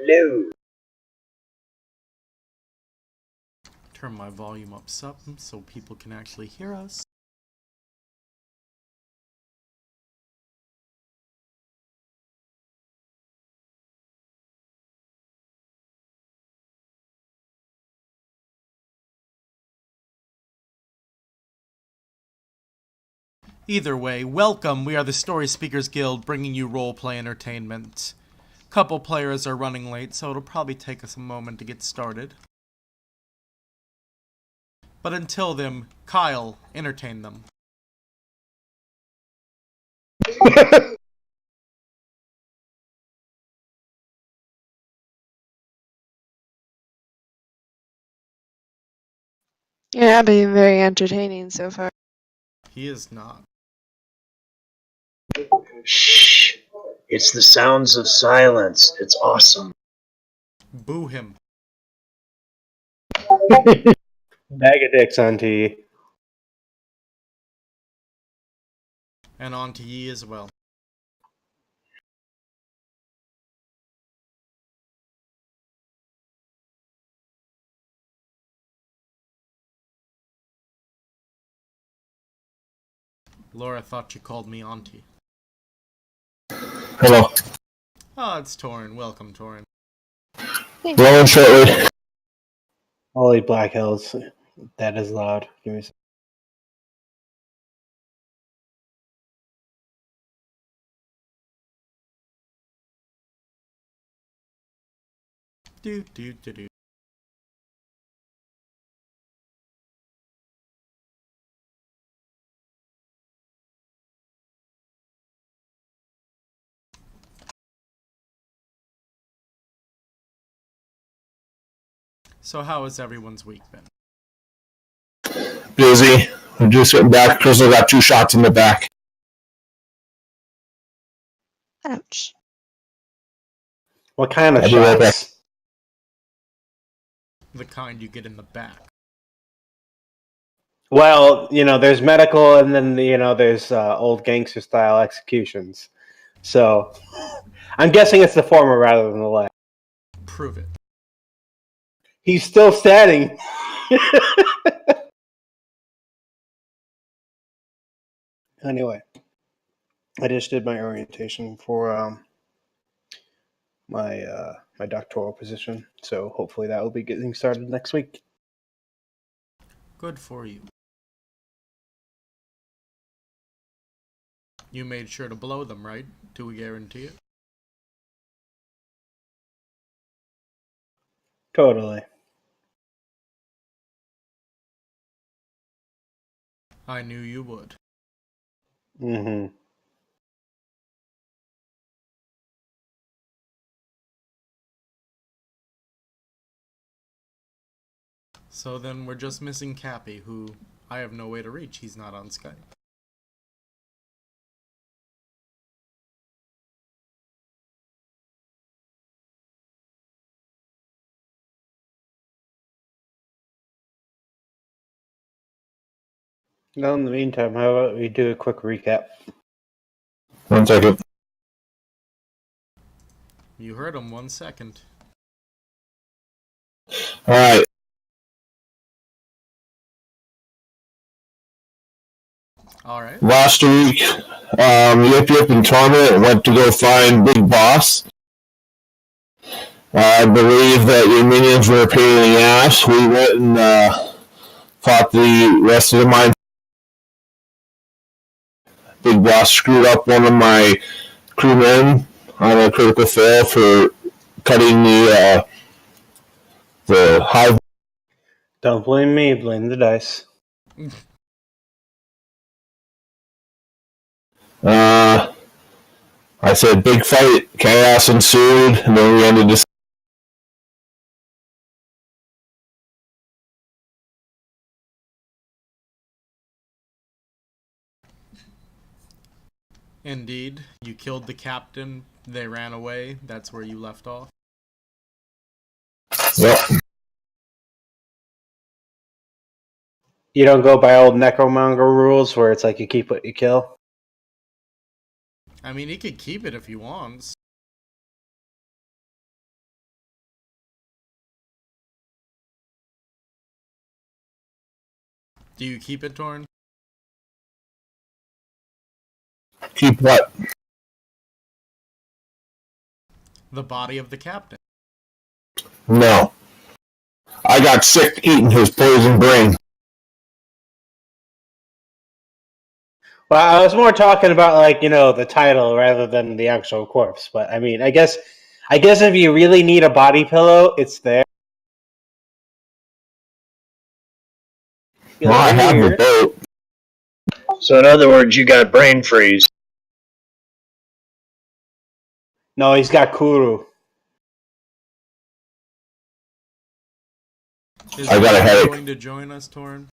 hello. Turn my volume up some so people can actually hear us. Either way, welcome. We are the Storyspeakers Guild, bringing you roleplay entertainment. Couple players are running late, so it'll probably take us a moment to get started. But until then, Kyle, entertain them. Yeah, being very entertaining so far. He is not. Shh. It's the sounds of silence. It's awesome. Boo him. Bag of dicks on tea. And on to ye as well. Laura thought you called me auntie. Hello. Oh, it's Torin. Welcome, Torin. Rolling shortly. Holy Black Hills. That is loud. Give me a second. Do. So how has everyone's week been? Busy. I'm just getting back because I got 2 shots in the back. Ouch. What kind of I'll be right back. shots? The kind you get in the back. Well, there's medical, and then there's old gangster style executions. So, I'm guessing it's the former rather than the latter. Prove it. He's still standing. Anyway, I just did my orientation for my doctoral position, so hopefully that will be getting started next week. Good for you. You made sure to blow them, right? Do we guarantee it? Totally. I knew you would. Mm-hmm. So then we're just missing Cappy, who I have no way to reach. He's not on Skype. Well, in the meantime, how about we do a quick recap? 1 second. You heard him. 1 second. Alright. Alright. Last week, Yip and Torment went to go find Big Boss. I believe that your minions were a pain in the ass. We went and fought the rest of the mine. Big Boss screwed up one of my crewmen on a critical fail for cutting the hive. Don't blame me, blame the dice. I said big fight, chaos ensued, and then we ended this. Indeed. You killed the captain. They ran away. That's where you left off. Yep. You don't go by old necromonger rules where it's like you keep what you kill? I mean, he could keep it if he wants. Do you keep it, Torn? Keep what? The body of the captain. No. I got sick eating his poison brain. Well, I was more talking about like the title rather than the actual corpse. But I mean, I guess if you really need a body pillow, it's there. Well, I have the boat. So in other words, you got brain freeze. No, he's got Kuru. Is I got a Torn headache. going to join us, Torn?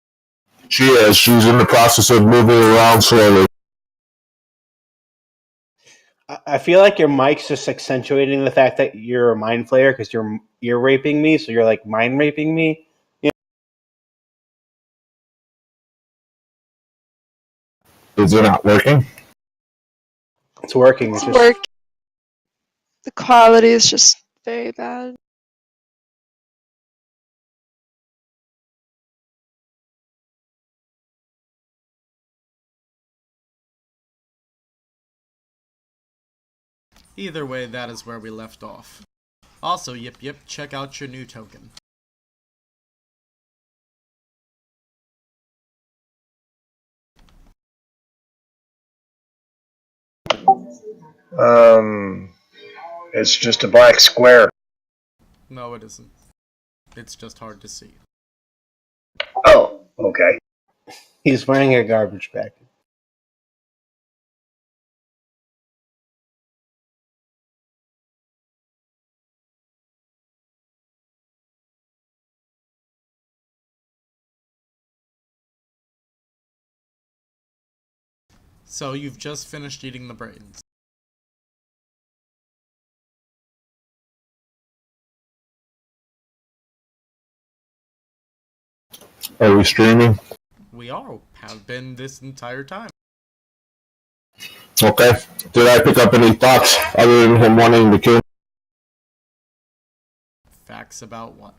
She is. She's in the process of moving around slowly. I feel like your mic's just accentuating the fact that you're a mind flayer because you're ear raping me, so you're like mind raping me. Is it not working? It's working. It's work. The quality is just very bad. Either way, that is where we left off. Also, yip, check out your new token. It's just a black square. No, it isn't. It's just hard to see. Oh, okay. He's wearing a garbage bag. So you've just finished eating the brains. Are we streaming? We have been this entire time. Okay. Did I pick up any thoughts other than him wanting to kill? Facts about what?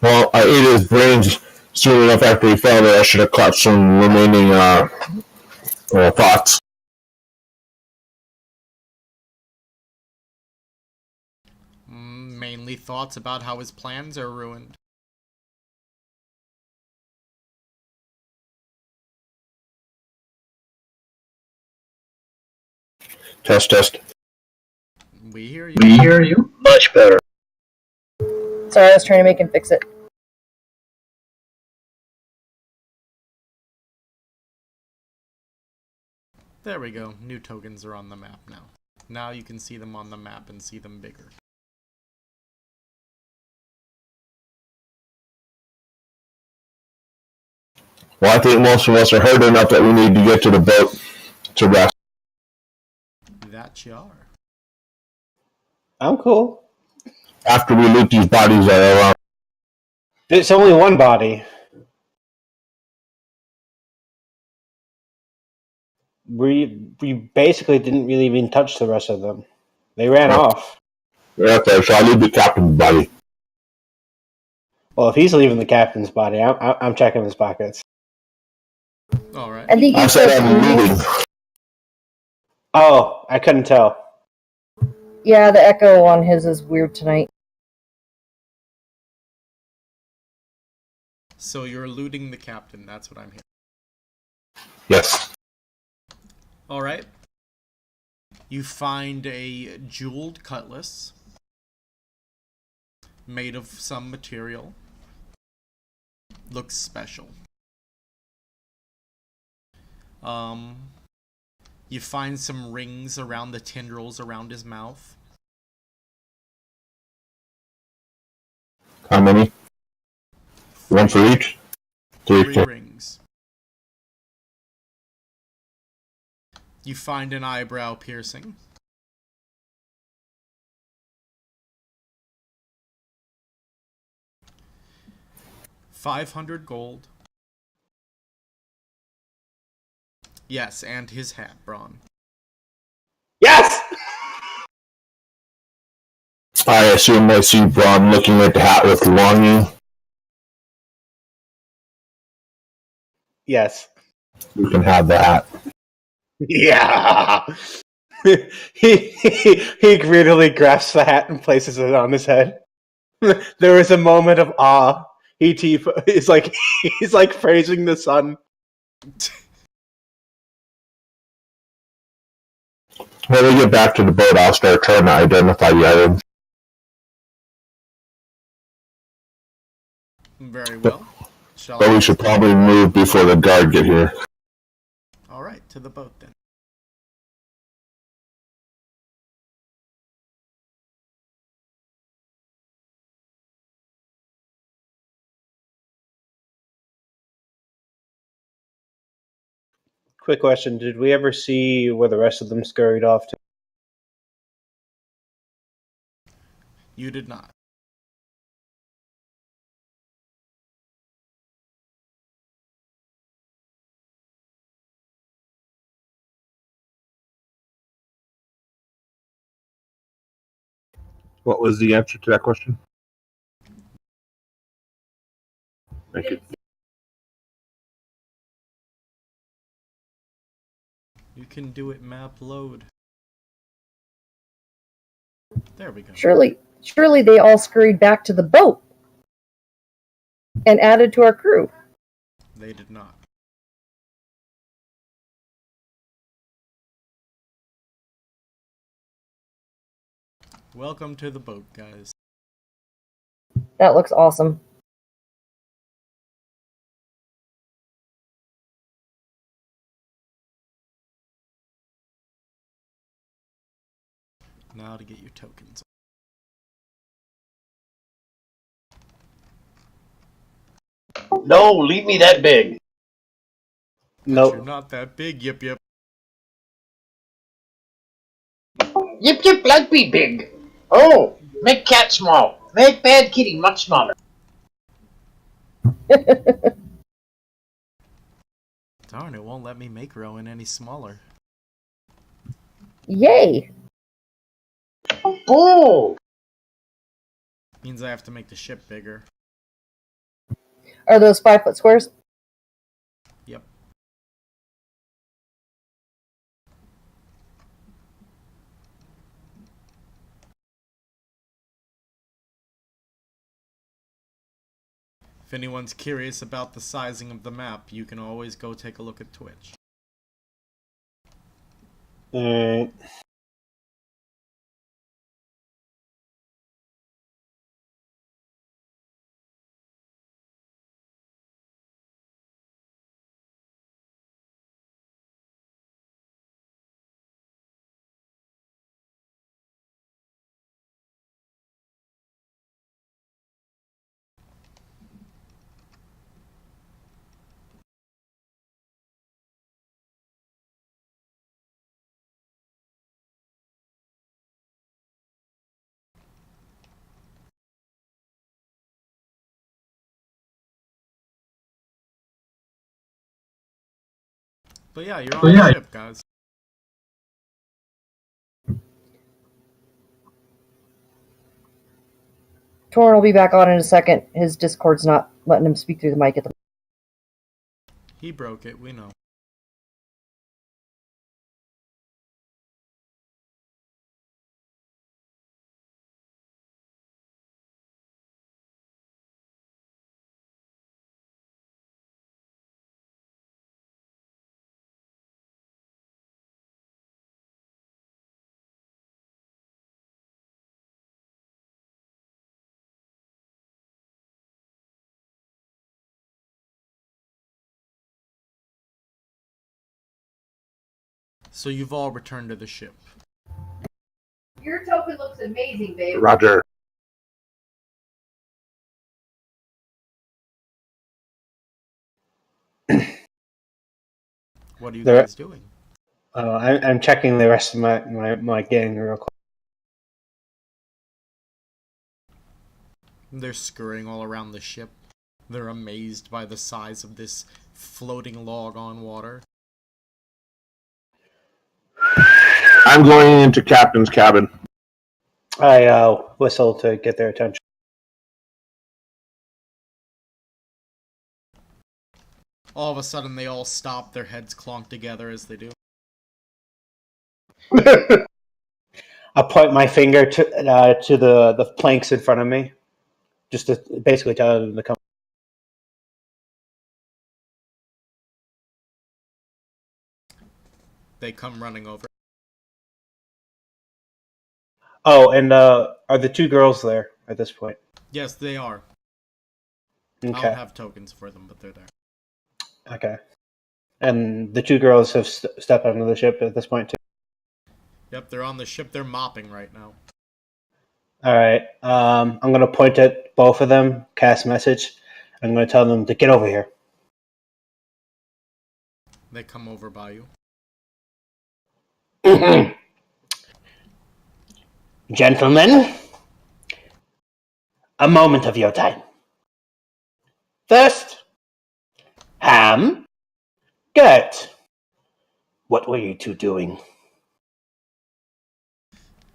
Well, I ate his brains soon enough after he fell that I should have caught some remaining thoughts. Mainly thoughts about how his plans are ruined. Test, test. We hear you. We hear you. Much better. Sorry, I was trying to make him fix it. There we go. New tokens are on the map now. Now you can see them on the map and see them bigger. Well, I think most of us are hurt enough that we need to get to the boat to rest. That you are. I'm cool. After we loot these bodies that are around. There's only one body. We basically didn't really even touch the rest of them. They ran off. Okay, so I'll leave the captain's body. Well, if he's leaving the captain's body, I'm checking his pockets. Alright. I think I he said said I'm leaving. Oh, I couldn't tell. Yeah, the echo on his is weird tonight. So you're looting the captain, that's what I'm hearing. Yes. Alright. You find a jeweled cutlass made of some material. Looks special. You find some rings around the tendrils around his mouth. How many? One for each? Three rings. You find an eyebrow piercing. $500 gold. Yes, and his hat, Braun. Yes! I assume I see Braun looking at the hat with longing. Yes. You can have that. Yeah. he greedily grasps the hat and places it on his head. There is a moment of awe. E.T. is like he's like praising the sun. When we get back to the boat, I'll start trying to identify the items. Very well. Shall But I we should probably move before the guard get here. All right, to the boat then. Quick question: did we ever see where the rest of them scurried off to? You did not. What was the answer to that question? Thank you. You can do it, map load. There we go. Surely they all scurried back to the boat and added to our crew. They did not. Welcome to the boat, guys. That looks awesome. Now to get your tokens. No, leave me that big. You're Nope. not that big, yip yip. Yip yip like be big. Oh, make cat small. Make bad kitty much smaller. Darn, it won't let me make Rowan any smaller. Yay! Oh, Means I have to make the ship bigger. Are those 5-foot squares? Yep. If anyone's curious about the sizing of the map, you can always go take a look at Twitch. Alright. But yeah, you're on the ship, guys. Torn will be back on in a second. His Discord's not letting him speak through the mic at the moment. He broke it, we know. So you've all returned to the ship. Your token looks amazing, babe. Roger. What are you There- guys doing? I'm checking the rest of my gang real quick. They're scurrying all around the ship. They're amazed by the size of this floating log on water. I'm going into captain's cabin. I whistle to get their attention. All of a sudden, they all stop, their heads clonk together as they do. I point my finger to the planks in front of me, just to basically tell them to come. They come running over. Oh, and are the two girls there at this point? Yes, they are. I Okay. don't have tokens for them, but they're there. Okay. And the two girls have stepped onto the ship at this point too. Yep, they're on the ship. They're mopping right now. All right. I'm gonna point at both of them, cast message. I'm gonna tell them to get over here. They come over by you. Gentlemen, a moment of your time. First, Ham, Gert, what were you two doing?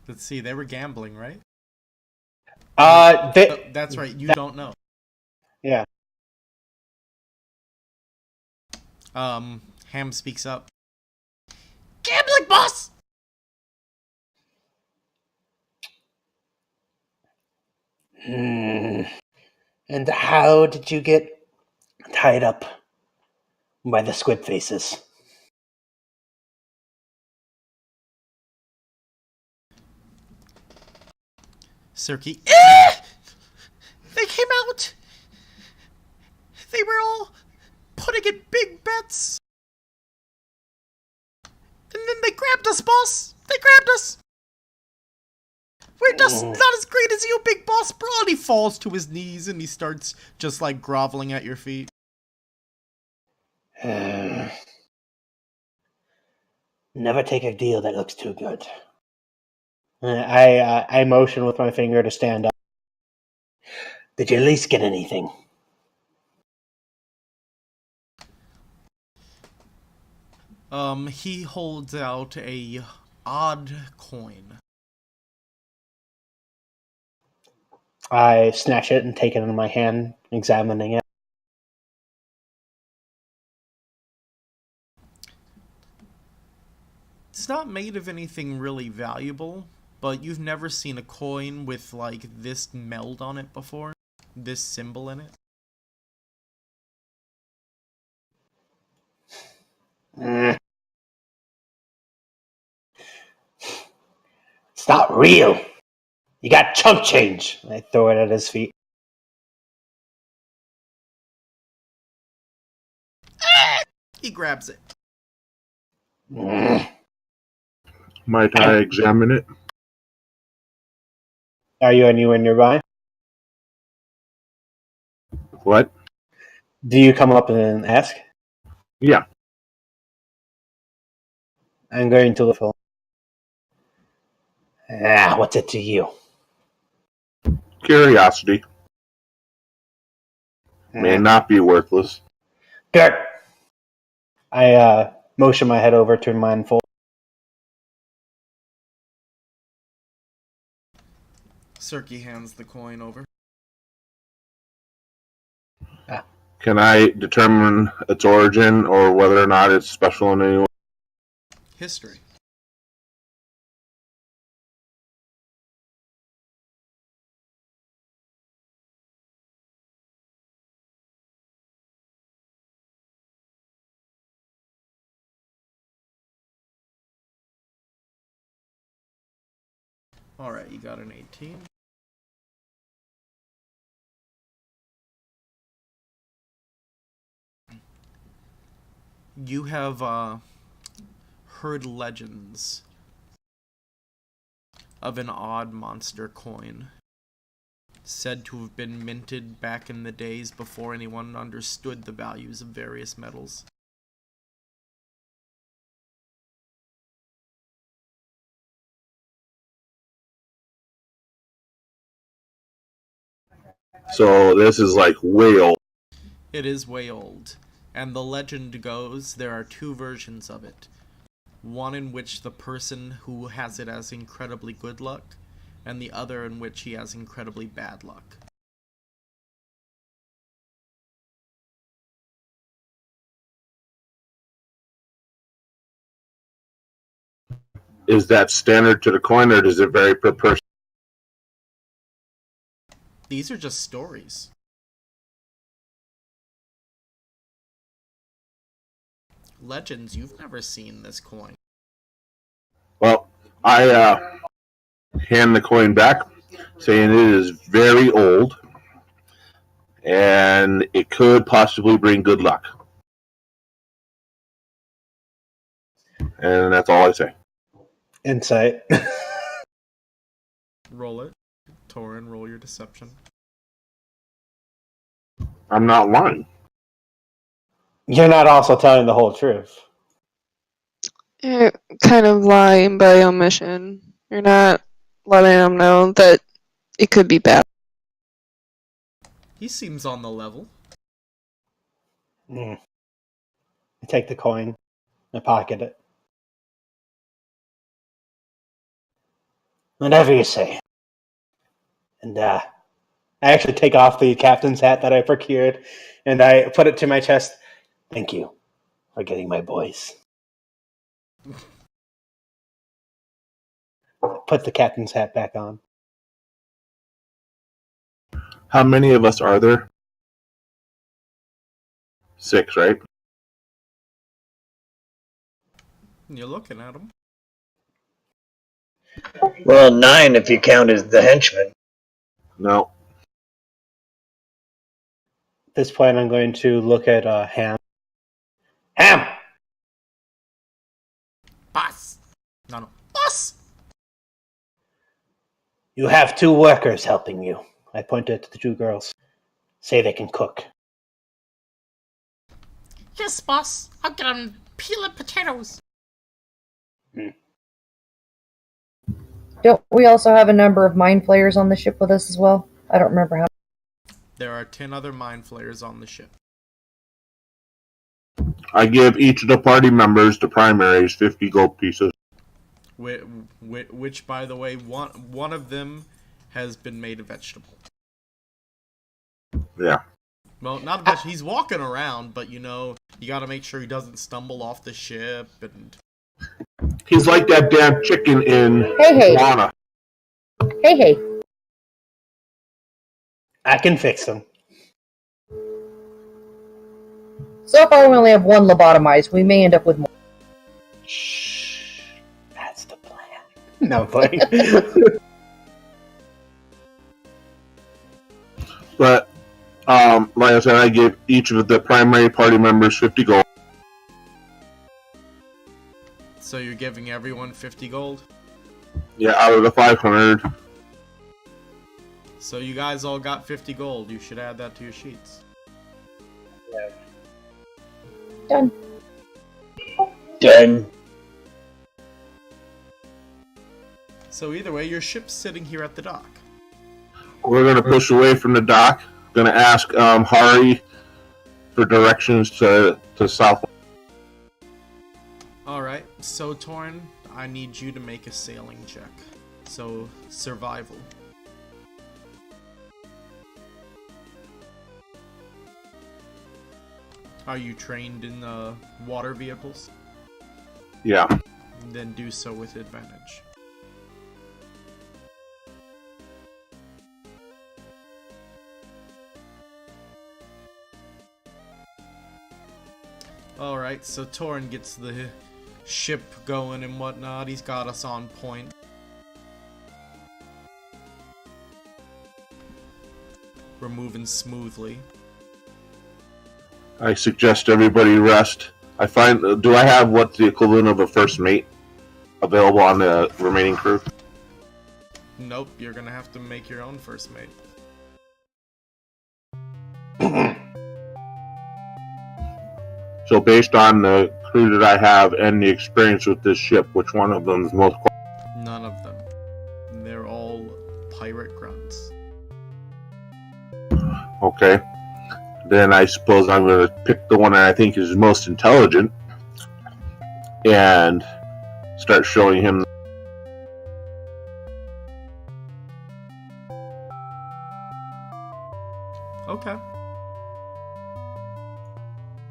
Let's see, they were gambling, right? That's right, you don't know. Yeah. Ham speaks up. Gambling, boss! And how did you get tied up by the squid faces? Cirky. They came out! They were all putting in big bets! And then they grabbed us, boss! They grabbed us! We're just not as great as you, big boss bro! And he falls to his knees and he starts just like groveling at your feet. Never take a deal that looks too good. I motion with my finger to stand up. Did you at least get anything? He holds out a odd coin. I snatch it and take it in my hand, examining it. It's not made of anything really valuable, but you've never seen a coin with, like, this meld on it before? This symbol in it? It's not real. You got chump change. I throw it at his feet. He grabs it. Might I examine it? Are you anywhere nearby? What? Do you come up and ask? Yeah. I'm going to look for. What's it to you? Curiosity. May not be worthless. Gert! I motion my head over to mindful. Cirky hands the coin over. Can I determine its origin or whether or not it's special in any way? History. Alright, you got an 18. You have heard legends of an odd monster coin, said to have been minted back in the days before anyone understood the values of various metals. So this is like way old. It is way old, and the legend goes there are two versions of it. One in which the person who has it has incredibly good luck, and the other in which he has incredibly bad luck. is that standard to the coin, or does it vary per person? These are just stories. Legends, you've never seen this coin. Well, I hand the coin back, saying it is very old, and it could possibly bring good luck. And that's all I say. Insight. Roll it. Torin, roll your deception. I'm not lying. You're not also telling the whole truth. You're kind of lying by omission. You're not letting them know that it could be bad. He seems on the level. I take the coin. I pocket it. Whatever you say. And I actually take off the captain's hat that I procured, and I put it to my chest. Thank you for getting my boys. Put the captain's hat back on. How many of us are there? 6, right? You're looking at him. Well, 9 if you count as the henchman. No. At this point, I'm going to look at Ham. Ham! Boss! No. Boss! You have 2 workers helping you. I pointed to the 2 girls. Say they can cook. Yes, boss. I'll get them peeling potatoes. Don't we also have a number of mind flayers on the ship with us as well? I don't remember how. There are 10 other mind flayers on the ship. I give each of the party members, the primaries, 50 gold pieces. Which, by the way, one of them has been made a vegetable. Yeah. Well, not a vegetable. He's walking around, but you gotta make sure he doesn't stumble off the ship and... He's like that damn chicken in Hey. Moana. Hey. I can fix them. So far, we only have 1 lobotomized. We may end up with more. Shh. That's the plan. No, playing. But, like I said, I give each of the primary party members 50 gold. So you're giving everyone 50 gold? Yeah, out of the 500. So you guys all got 50 gold. You should add that to your sheets. Done. Done. So either way, your ship's sitting here at the dock. We're going to push away from the dock. Going to ask Hari for directions to south. Alright, so Torin, I need you to make a sailing check. So, survival. Are you trained in water vehicles? Yeah. Then do so with advantage. Alright, so Torin gets the ship going and whatnot. He's got us on point. We're moving smoothly. I suggest everybody rest. Do I have what's the equivalent of a first mate available on the remaining crew? Nope, you're gonna have to make your own first mate. So based on the crew that I have and the experience with this ship, which one of them is most None of them. They're all pirate grunts. okay? Then I suppose I'm going to pick the one that I think is most intelligent and start showing him. Okay.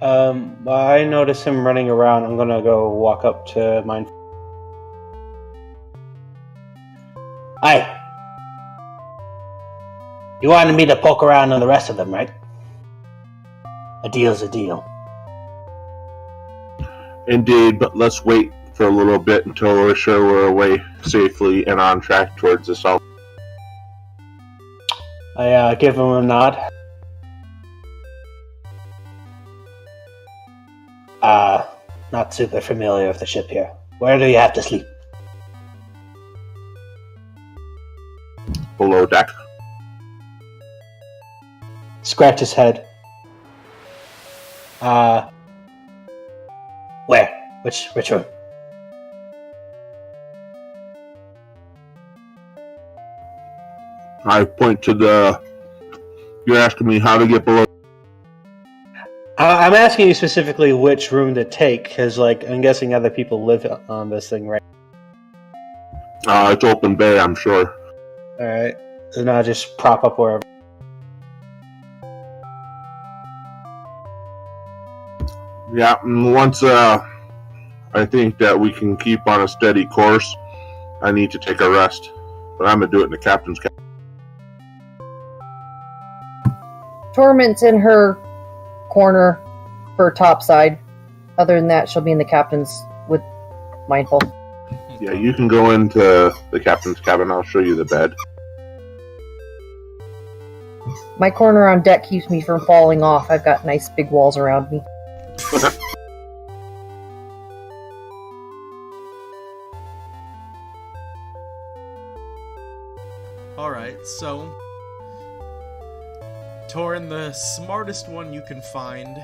Well, I notice him running around. I'm gonna go walk up to mine. Hi. You wanted me to poke around on the rest of them, right? A deal's a deal. Indeed, but let's wait for a little bit until we're sure we're away safely and on track towards the south. I give him a nod. Not super familiar with the ship here. Where do you have to sleep? Below deck. Scratch his head. Where? Which room? I point to the... You're asking me how to get below... I'm asking you specifically which room to take, because, like, I'm guessing other people live on this thing, right? It's open bay, I'm sure. Alright. So now just prop up wherever. Yeah, and once I think that we can keep on a steady course, I need to take a rest. But I'm going to do it in the captain's cabin. Torment's in her corner for topside. Other than that, she'll be in the captain's with Mindful. Yeah, you can go into the captain's cabin. I'll show you the bed. My corner on deck keeps me from falling off. I've got nice big walls around me. Alright, so Torin, the smartest one you can find,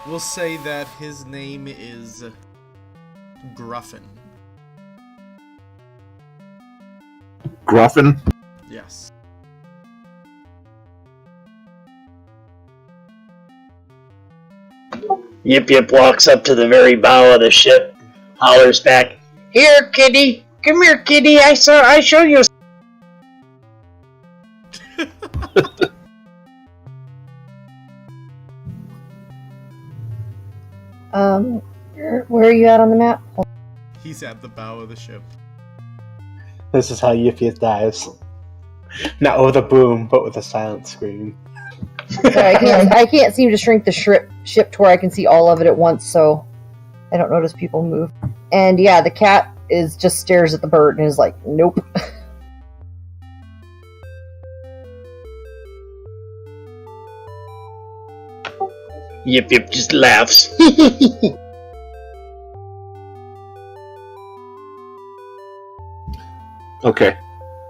we'll say that his name is Gruffin. Gruffin? Yes. Yip Yip walks up to the very bow of the ship, hollers back, Here, kitty. Come here, kitty. I show you. Where are you at on the map? He's at the bow of the ship. This is how Yip Yip dives. Not with a boom, but with a silent scream. Sorry, I can't seem to shrink the ship to where I can see all of it at once, so I don't notice people move. And yeah, the cat just stares at the bird and is like, nope. Yip Yip just laughs. Okay.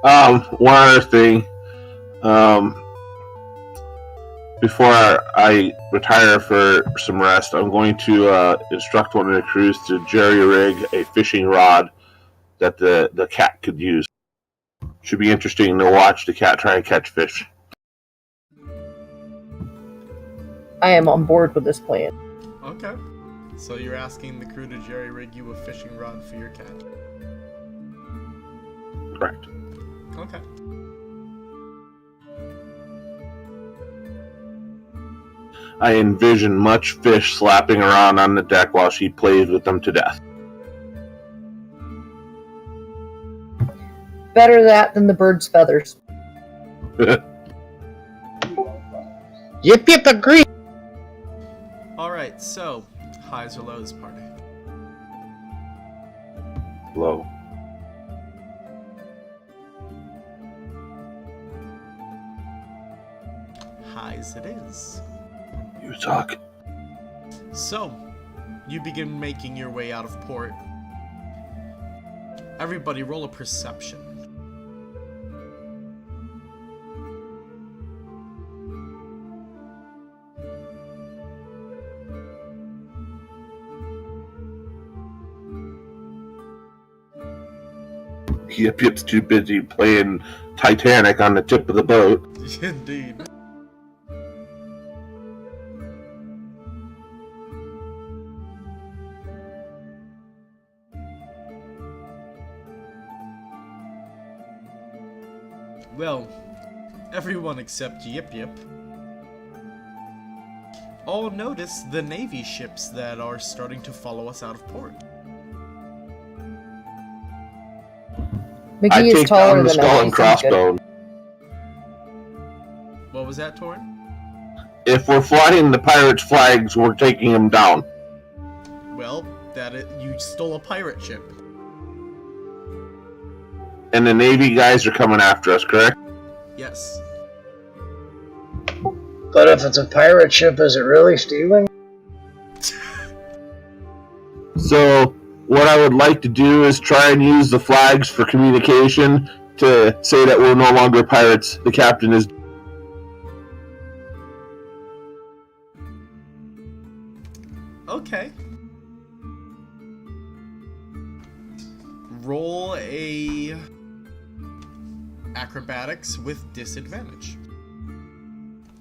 One other thing. Before I retire for some rest, I'm going to instruct one of the crews to jerry-rig a fishing rod that the cat could use. Should be interesting to watch the cat try and catch fish. I am on board with this plan. Okay. So you're asking the crew to jerry-rig you a fishing rod for your cat. Correct. Okay. I envision much fish slapping around on the deck while she plays with them to death. Better that than the bird's feathers. Yip Yip agree. Alright, so, highs or lows, party? Low. Highs it is. You talk. So, you begin making your way out of port. Everybody roll a perception. Yip Yip's too busy playing Titanic on the tip of the boat. Indeed. Well, everyone except Yip Yip all notice the Navy ships that are starting to follow us out of port. I McGee is take taller down the than skull us. and crossbone. What was that, Torn? If we're flying the pirates' flags, we're taking them down. Well, you stole a pirate ship. And the Navy guys are coming after us, correct? Yes. But if it's a pirate ship, is it really stealing? So, what I would like to do is try and use the flags for communication to say that we're no longer pirates. The captain is... Okay. Roll a acrobatics with disadvantage.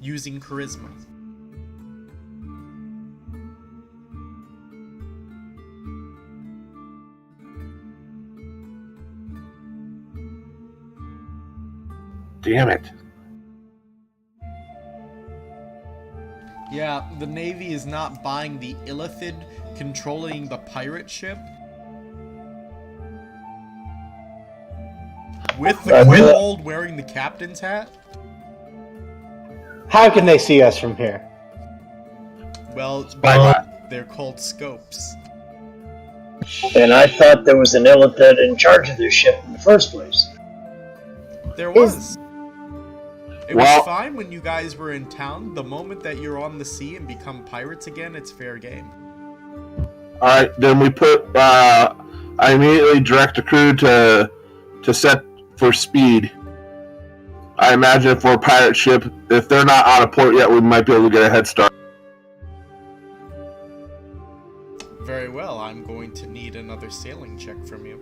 Using charisma. Damn it. Yeah, the Navy is not buying the illithid controlling the pirate ship. With the kobold wearing the captain's hat? How can they see us from here? Well, Spyglass. they're called scopes. And I thought there was an illithid in charge of this ship in the first place. There was. It was Well- fine when you guys were in town. The moment that you're on the sea and become pirates again, it's fair game. Alright, then we put... I immediately direct the crew to set for speed. I imagine if we're a pirate ship, if they're not out of port yet, we might be able to get a head start. Very well, I'm going to need another sailing check from you.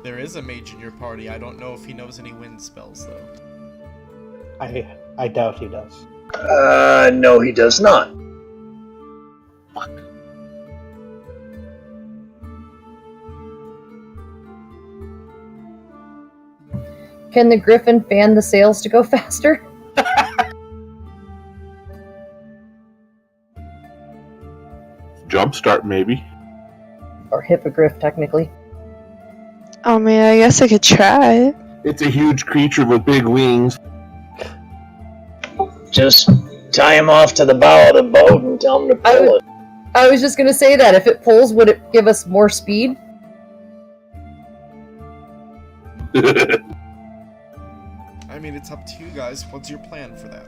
There is a mage in your party. I don't know if he knows any wind spells, though. I doubt he does. No, he does not. Fuck. Can the Griffin fan the sails to go faster? Jumpstart, maybe. Or hippogriff, technically. I mean, I guess I could try. It's a huge creature with big wings. Just tie him off to the bow of the boat and tell him to pull it. I was just gonna say that. If it pulls, would it give us more speed? I mean, it's up to you guys. What's your plan for that?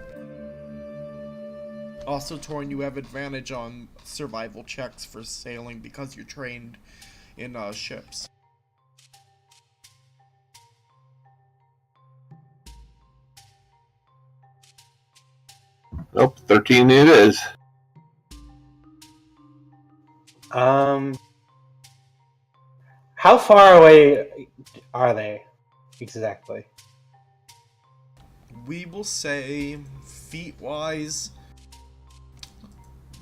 Also, Torn, you have advantage on survival checks for sailing because you're trained in ships. Nope, 13 it is. How far away are they exactly? We will say, feet-wise,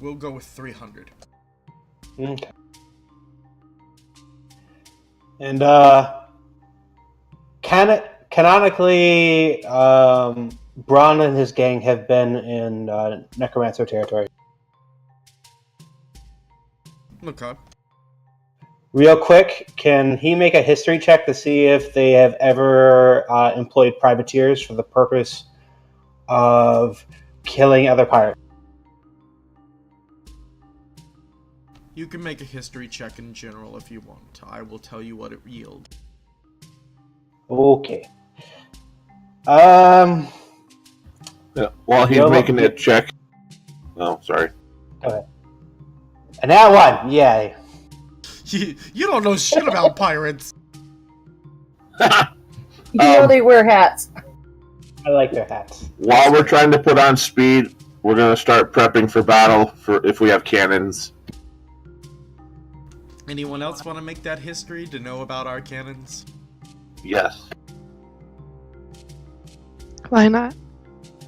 we'll go with 300. Okay. And canonically, Braun and his gang have been in Necromancer territory. Okay. Real quick, can he make a history check to see if they have ever employed privateers for the purpose of killing other pirates? You can make a history check in general if you want. I will tell you what it yields. Okay. Yeah, while he's Yeah, making that check. Oh, sorry. Go ahead. And that one, yeah. You don't know shit about pirates. You know they wear hats. I like their hats. While we're trying to put on speed, we're going to start prepping for battle for if we have cannons. Anyone else want to make that history to know about our cannons? Yes. Why not?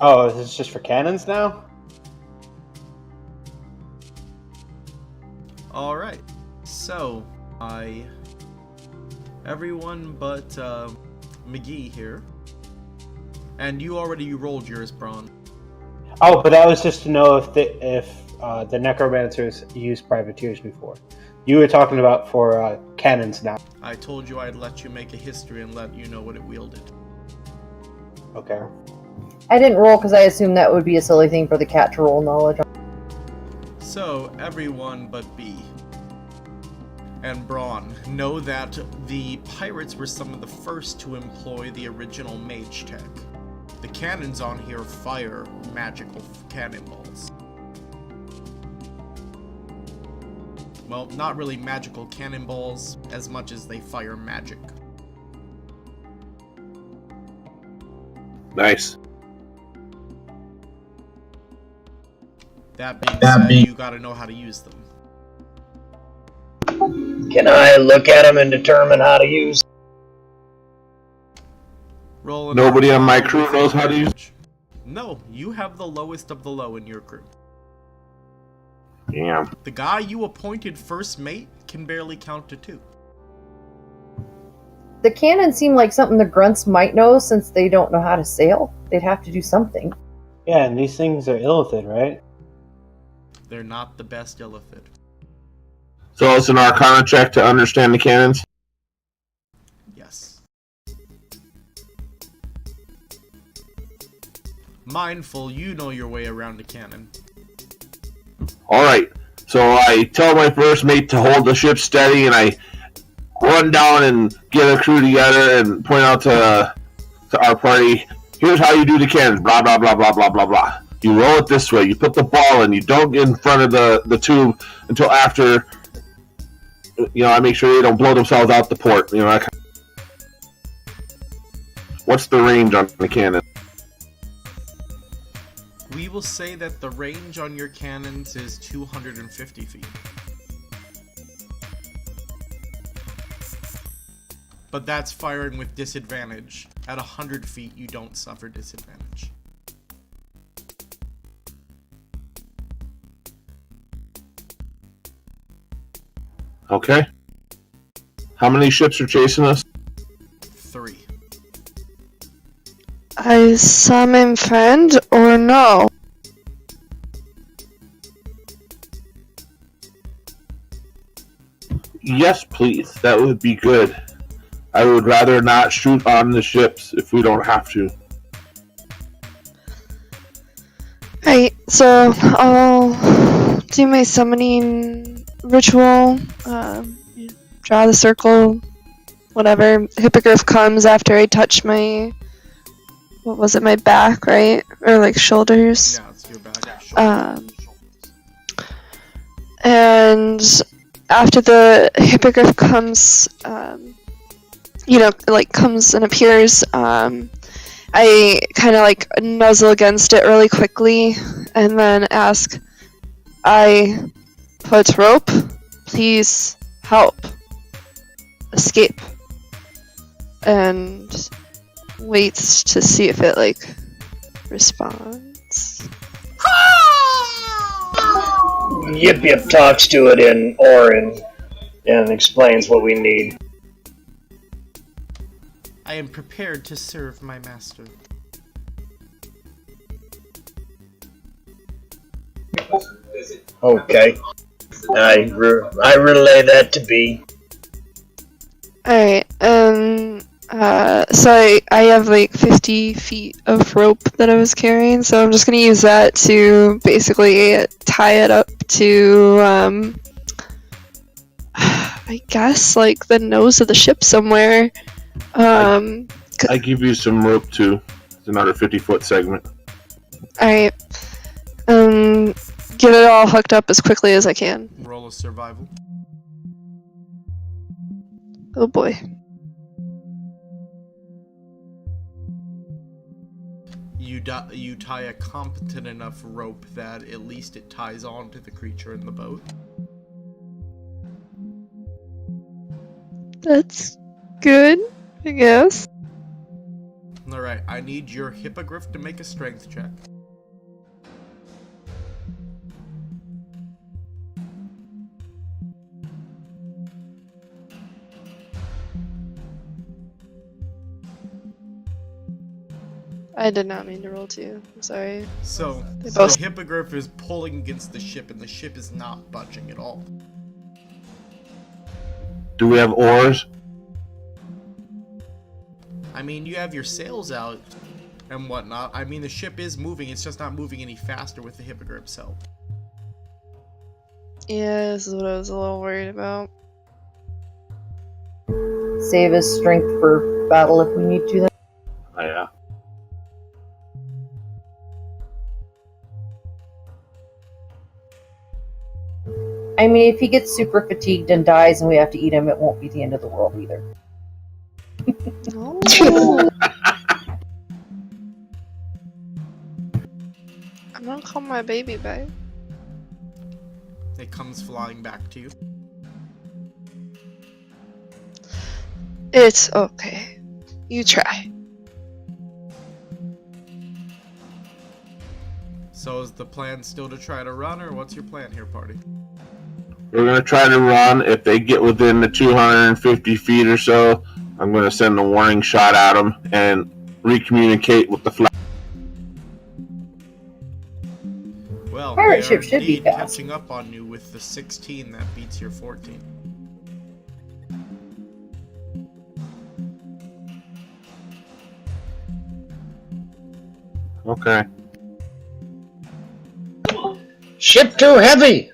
Oh, is this just for cannons now? Alright. So, everyone but McGee here. And you already rolled yours, Braun. Oh, but that was just to know if the necromancers used privateers before. You were talking about for cannons now. I told you I'd let you make a history and let you know what it wielded. Okay. I didn't roll because I assumed that would be a silly thing for the cat to roll knowledge on. So, everyone but B and Braun know that the pirates were some of the first to employ the original mage tech. The cannons on here fire magical cannonballs. Well, not really magical cannonballs as much as they fire magic. Nice. That being said, you gotta know how to use them. Can I look at them and determine how to use them? Roll an Nobody on my Arcana crew with knows how to use. advantage. No, you have the lowest of the low in your crew. Damn. The guy you appointed first mate can barely count to 2. The cannons seem like something the grunts might know since they don't know how to sail. They'd have to do something. Yeah, and these things are illithid, right? They're not the best illithid. So it's an Arcana check to understand the cannons. Yes. Mindful, you know your way around a cannon. Alright, so I tell my first mate to hold the ship steady, and I run down and get a crew together and point out to our party, here's how you do the cannons, blah, blah, blah, blah, blah, blah, blah. You roll it this way, you put the ball in, you don't get in front of the tube until after, I make sure they don't blow themselves out the port, What's the range on the cannon? We will say that the range on your cannons is 250 feet. But that's firing with disadvantage. At 100 feet, you don't suffer disadvantage. Okay. How many ships are chasing us? 3. I summon friend or no? Yes, please. That would be good. I would rather not shoot on the ships if we don't have to. Right, so I'll do my summoning ritual, draw the circle, whatever. Hippogriff comes after I touch my, my back, right? Or like shoulders. Yeah, it's your back. And after the hippogriff comes, comes and appears, I kind of nuzzle against it really quickly and then ask, I put rope, please help, escape, and waits to see if it responds. Yip Yip talks to it in Orin and explains what we need. I am prepared to serve my master. Okay. I relay that to B. Alright, so I have 50 feet of rope that I was carrying, so I'm just gonna use that to basically tie it up to, I guess, the nose of the ship somewhere. I give you some rope too. It's another 50-foot segment. Alright. Get it all hooked up as quickly as I can. Roll a survival. Oh boy. You tie a competent enough rope that at least it ties on to the creature in the boat. That's good, I guess. Alright, I need your hippogriff to make a strength check. I did not mean to roll 2. I'm sorry. So, They the both- hippogriff is pulling against the ship, and the ship is not budging at all. Do we have oars? I mean, you have your sails out and whatnot. I mean, the ship is moving, it's just not moving any faster with the hippogriff's help. Yeah, this is what I was a little worried about. Save his strength for battle if we need to. Then. Oh, yeah. I mean, if he gets super fatigued and dies and we have to eat him, it won't be the end of the world either. No. I'm gonna call my baby back. It comes flying back to you. It's okay. You try. So is the plan still to try to run, or what's your plan here, party? We're going to try to run. If they get within the 250 feet or so, I'm going to send a warning shot at them and recommunicate with the flag. Well, Pirate they ship are should be indeed fast. catching up on you with the 16 that beats your 14. Okay. Ship too heavy.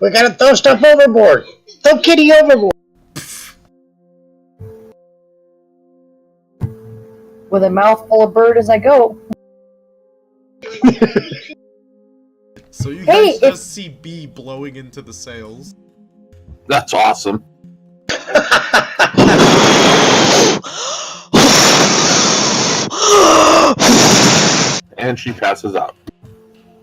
We gotta throw stuff overboard. Throw Kitty overboard. With a mouthful of bird as I go. So you Hey, guys just see B blowing into the sails. That's awesome. And she passes out.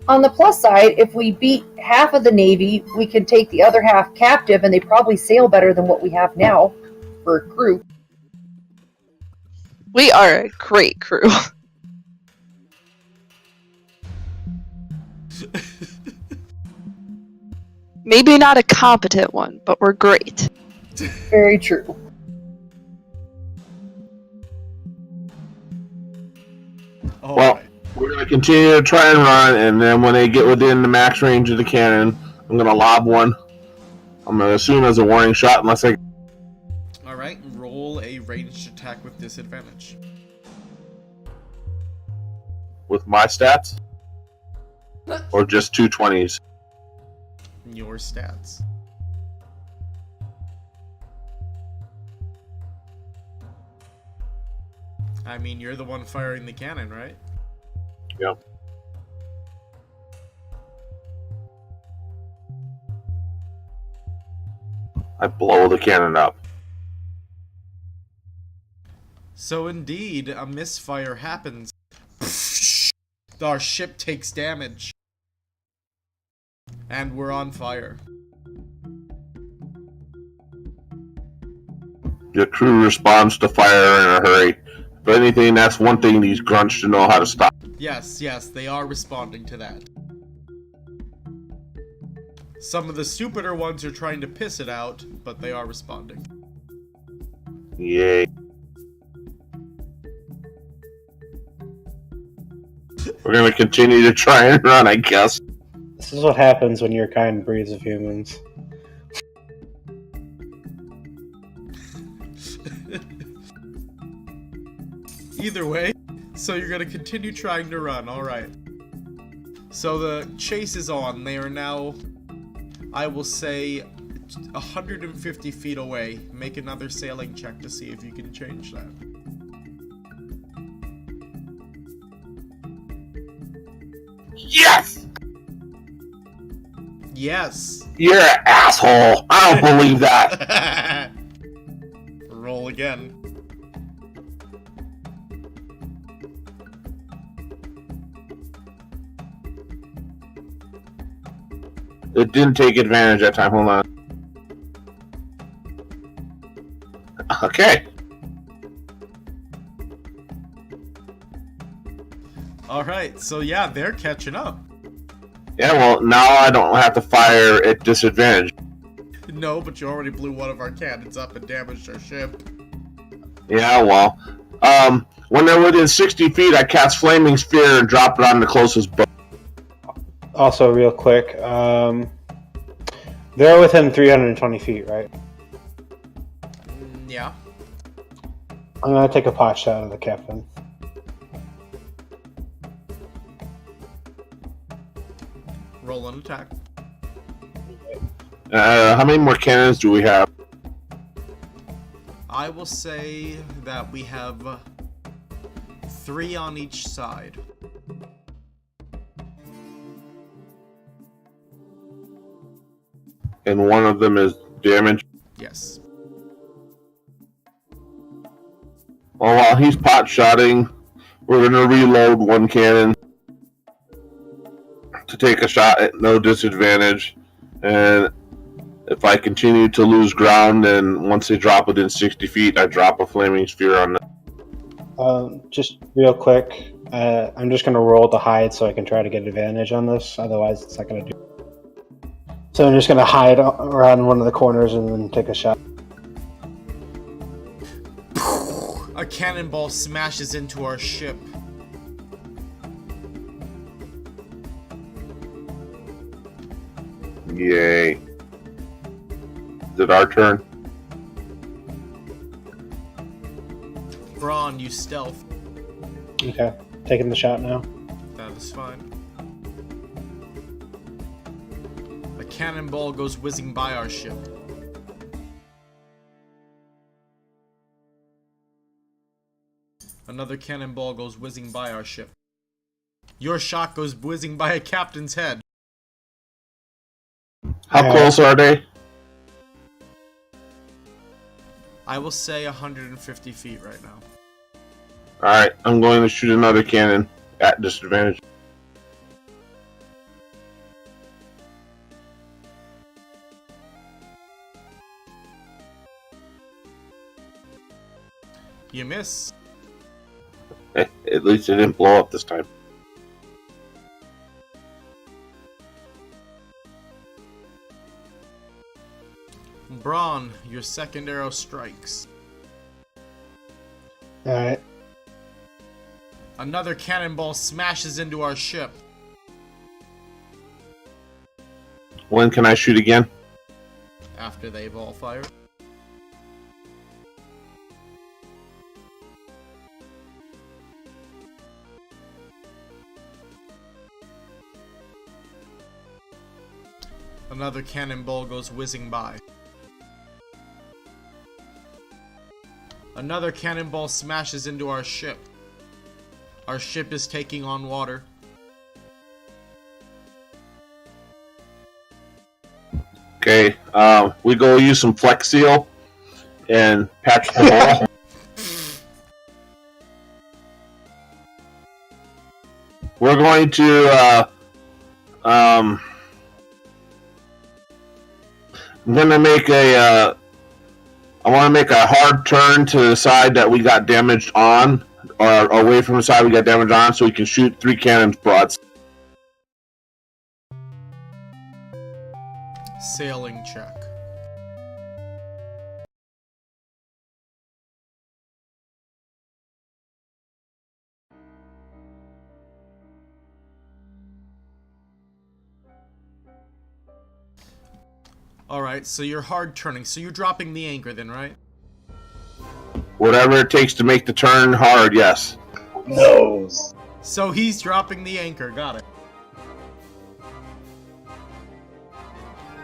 On the plus side, if we beat half of the Navy, we can take the other half captive, and they probably sail better than what we have now for a crew. We are a great crew. Maybe not a competent one, but we're great. Very true. All Well- right. We're going to continue to try and run, and then when they get within the max range of the cannon, I'm going to lob one. I'm going to assume as a warning shot unless I... All right. Roll a ranged attack with disadvantage. with my stats? Or just 220s? Your stats. I mean, you're the one firing the cannon, right? Yep. I blow the cannon up. So indeed, a misfire happens. Our ship takes damage. And we're on fire. The crew responds to fire in a hurry. If anything, that's one thing these grunts should know how to stop. Yes, they are responding to that. Some of the stupider ones are trying to piss it out, but they are responding. Yay. We're gonna continue to try and run, I guess. This is what happens when you're kind breeds of humans. Either way, so you're gonna continue trying to run, alright. So the chase is on. They are now, I will say, 150 feet away. Make another sailing check to see if you can change that. Yes! Yes! You're an asshole! I don't believe that! Roll again. It didn't take advantage that time, hold on. Okay. Alright, so yeah, they're catching up. Yeah, well, now I don't have to fire at disadvantage. No, but you already blew one of our cannons up and damaged our ship. Yeah, well, When they're within 60 feet, I cast Flaming Sphere and drop it on the closest boat. Also, real quick, they're within 320 feet, right? Yeah. I'm gonna take a pot shot of the captain. Roll an attack. How many more cannons do we have? I will say that we have 3 on each side. And one of them is damaged. Yes. Well, while he's pot-shotting, we're going to reload one cannon to take a shot at no disadvantage. And if I continue to lose ground, and once they drop within 60 feet, I drop a Flaming Sphere on them. Just real quick, I'm just gonna roll to hide so I can try to get advantage on this. Otherwise, it's not gonna do. So I'm just gonna hide around one of the corners and then take a shot. A cannonball smashes into our ship. Yay. Is it our turn? Braun, you stealth. Okay, taking the shot now. That is fine. A cannonball goes whizzing by our ship. Another cannonball goes whizzing by our ship. Your shot goes whizzing by a captain's head. How close are they? I will say 150 feet right now. Alright, I'm going to shoot another cannon at disadvantage. You miss. At least it didn't blow up this time. Braun, your second arrow strikes. Alright. Another cannonball smashes into our ship. When can I shoot again? After they've all fired. Another cannonball goes whizzing by. Another cannonball smashes into our ship. Our ship is taking on water. Okay, we go use some Flex Seal and patch the hole. We're going to, I'm gonna make a, I want to make a hard turn to the side that we got damaged on, or away from the side we got damaged on, so we can shoot 3 cannons broads. Sailing check. Alright, so you're hard turning. So you're dropping the anchor then, right? Whatever it takes to make the turn hard, yes. Nose. So he's dropping the anchor. Got it.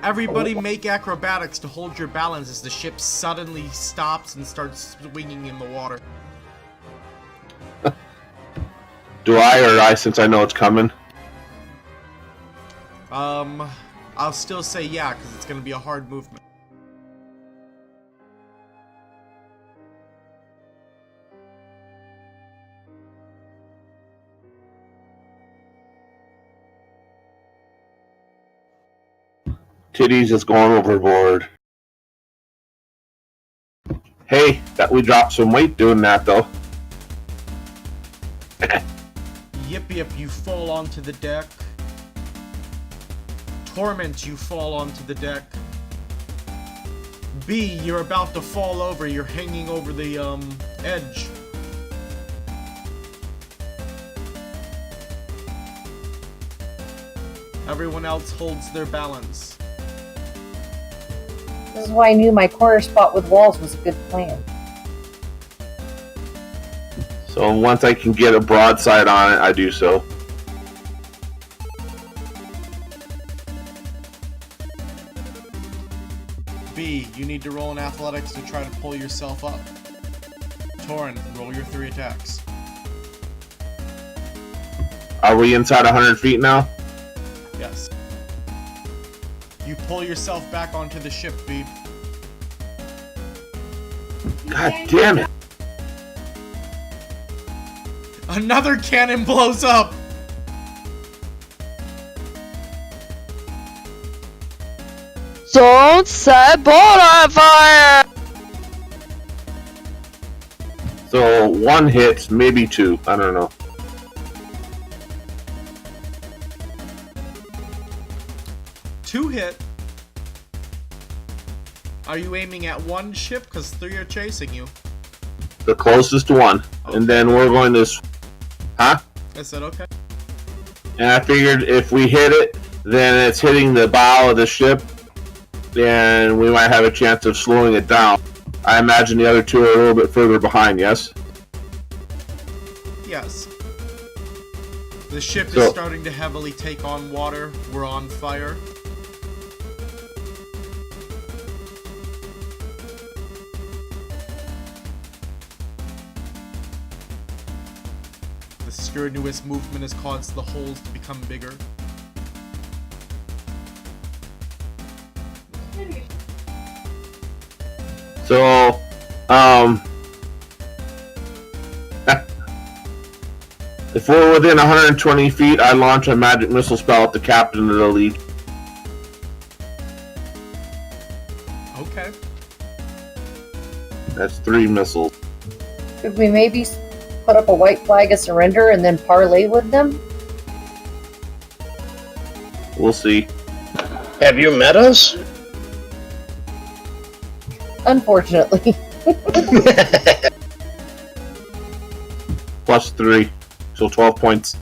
Everybody make acrobatics to hold your balance as the ship suddenly stops and starts swinging in the water. Do I, since I know it's coming? I'll still say yeah, because it's going to be a hard movement. Titties is going overboard. Hey, that we dropped some weight doing that though. Yip yip, you fall onto the deck. Torment, you fall onto the deck. B, you're about to fall over. You're hanging over the edge. Everyone else holds their balance. This is why I knew my corner spot with walls was a good plan. So once I can get a broadside on it, I do so. B, you need to roll an athletics to try to pull yourself up. Torin, roll your 3 attacks. Are we inside 100 feet now? Yes. You pull yourself back onto the ship, B. God damn it. Another cannon blows up! Don't set boat on fire! So 1 hits, maybe 2. I don't know. Two hit. Are you aiming at one ship? Because 3 are chasing you. The closest one. And then we're going to... Huh? I said okay. And I figured if we hit it, then it's hitting the bow of the ship, and we might have a chance of slowing it down. I imagine the other 2 are a little bit further behind, yes? Yes. The ship is starting to heavily take on water. We're on fire. The strenuous movement has caused the holes to become bigger. So, if we're within 120 feet, I launch a magic missile spell at the captain of the lead. Okay. That's 3 missiles. Could we maybe put up a white flag of surrender and then parlay with them? We'll see. Have you met us? Unfortunately. Plus 3. So 12 points.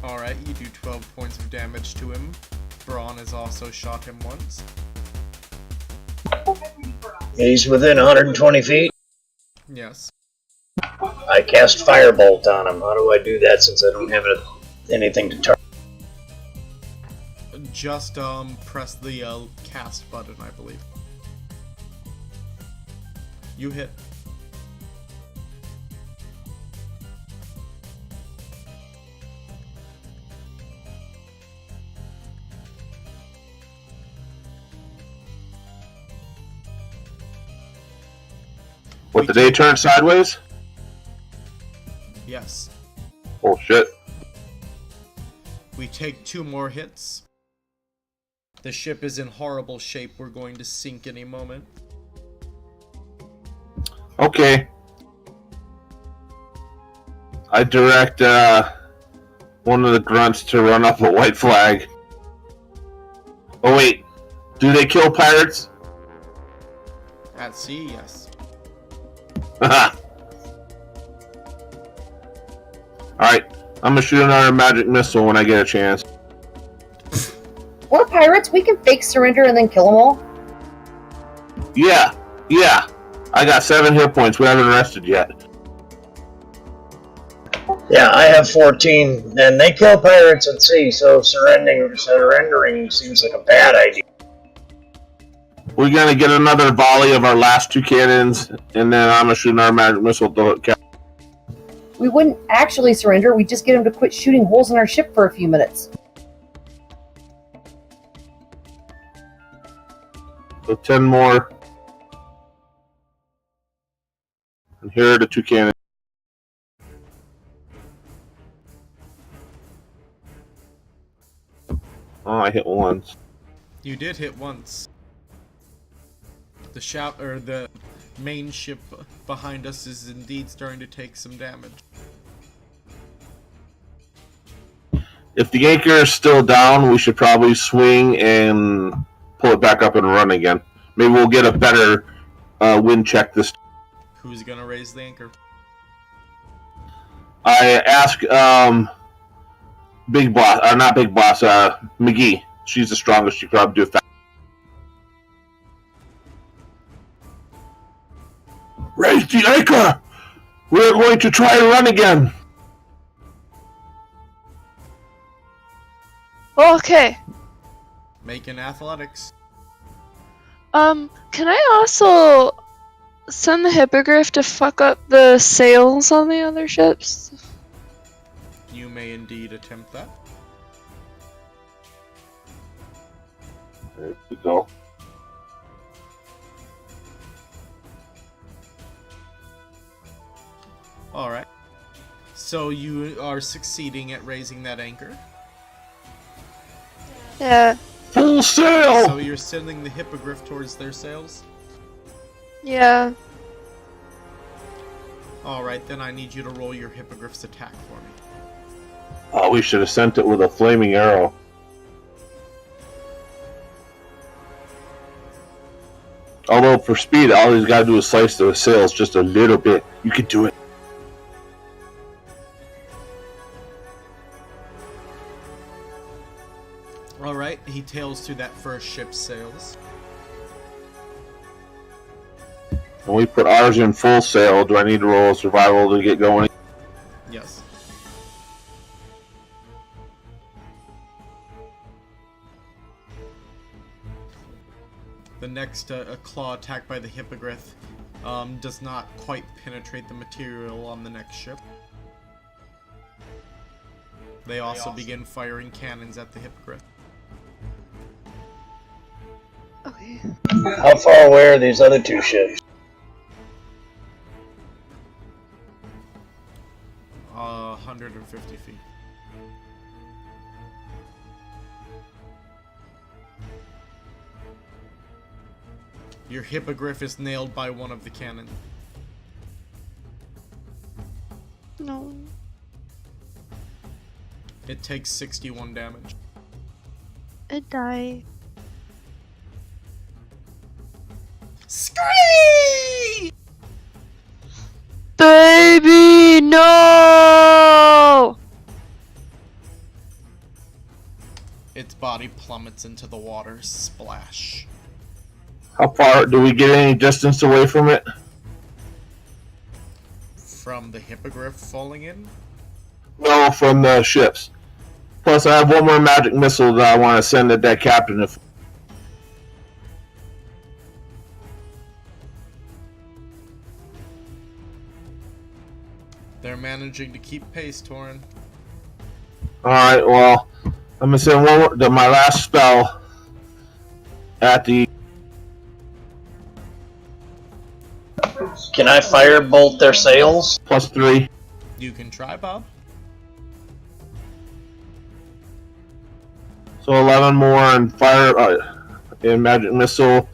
Alright, you do 12 points of damage to him. Braun has also shot him once. He's within 120 feet. Yes. I cast Firebolt on him. How do I do that since I don't have anything to target? Just press the cast button, I believe. You hit. What, did they turn sideways? Yes. Oh shit. We take 2 more hits. The ship is in horrible shape. We're going to sink any moment. Okay. I direct one of the grunts to run up a white flag. Oh wait, do they kill pirates? At sea, yes. Haha. Alright, I'm gonna shoot another magic missile when I get a chance. We're pirates. We can fake surrender and then kill them all. Yeah. I got 7 hit points. We haven't rested yet. Yeah, I have 14, and they kill pirates at sea, so surrendering seems like a bad idea. We're gonna get another volley of our last 2 cannons, and then I'm gonna shoot another magic missile at the captain. We wouldn't actually surrender. We'd just get them to quit shooting holes in our ship for a few minutes. So 10 more. And here are the 2 cannons. Oh, I hit once. You did hit once. The main ship behind us is indeed starting to take some damage. If the anchor is still down, we should probably swing and pull it back up and run again. Maybe we'll get a better wind check this time. Who's gonna raise the anchor? I ask Big boss, not big boss, McGee. She's the strongest. She could probably do it fast. Raise the anchor! We're going to try and run again! Okay. Make an athletics. Can I also send the hippogriff to fuck up the sails on the other ships? You may indeed attempt that. There we go. Alright. So you are succeeding at raising that anchor. Yeah. Full sail! So you're sending the hippogriff towards their sails? Yeah. Alright, then I need you to roll your hippogriff's attack for me. Oh, we should have sent it with a flaming arrow. Although for speed, all he's got to do is slice the sails just a little bit. You can do it. Alright, he tails through that first ship's sails. When we put ours in full sail, do I need to roll survival to get going? Yes. The next a claw attack by the hippogriff does not quite penetrate the material on the next ship. They also begin firing cannons at the hippogriff. Okay. How far away are these other two ships? 150 feet. Your hippogriff is nailed by one of the cannon. No. It takes 61 damage. It died. Scream! Baby, no! Its body plummets into the water. Splash. How far do we get any distance away from it? From the hippogriff falling in? No, from the ships. Plus, I have one more magic missile that I want to send at that captain. If They're managing to keep pace, Torin. all right, well, I'm gonna send one more, my last spell at the. Can I firebolt their sails? +3. You can try, Bob. So 11 more and fire in magic missile,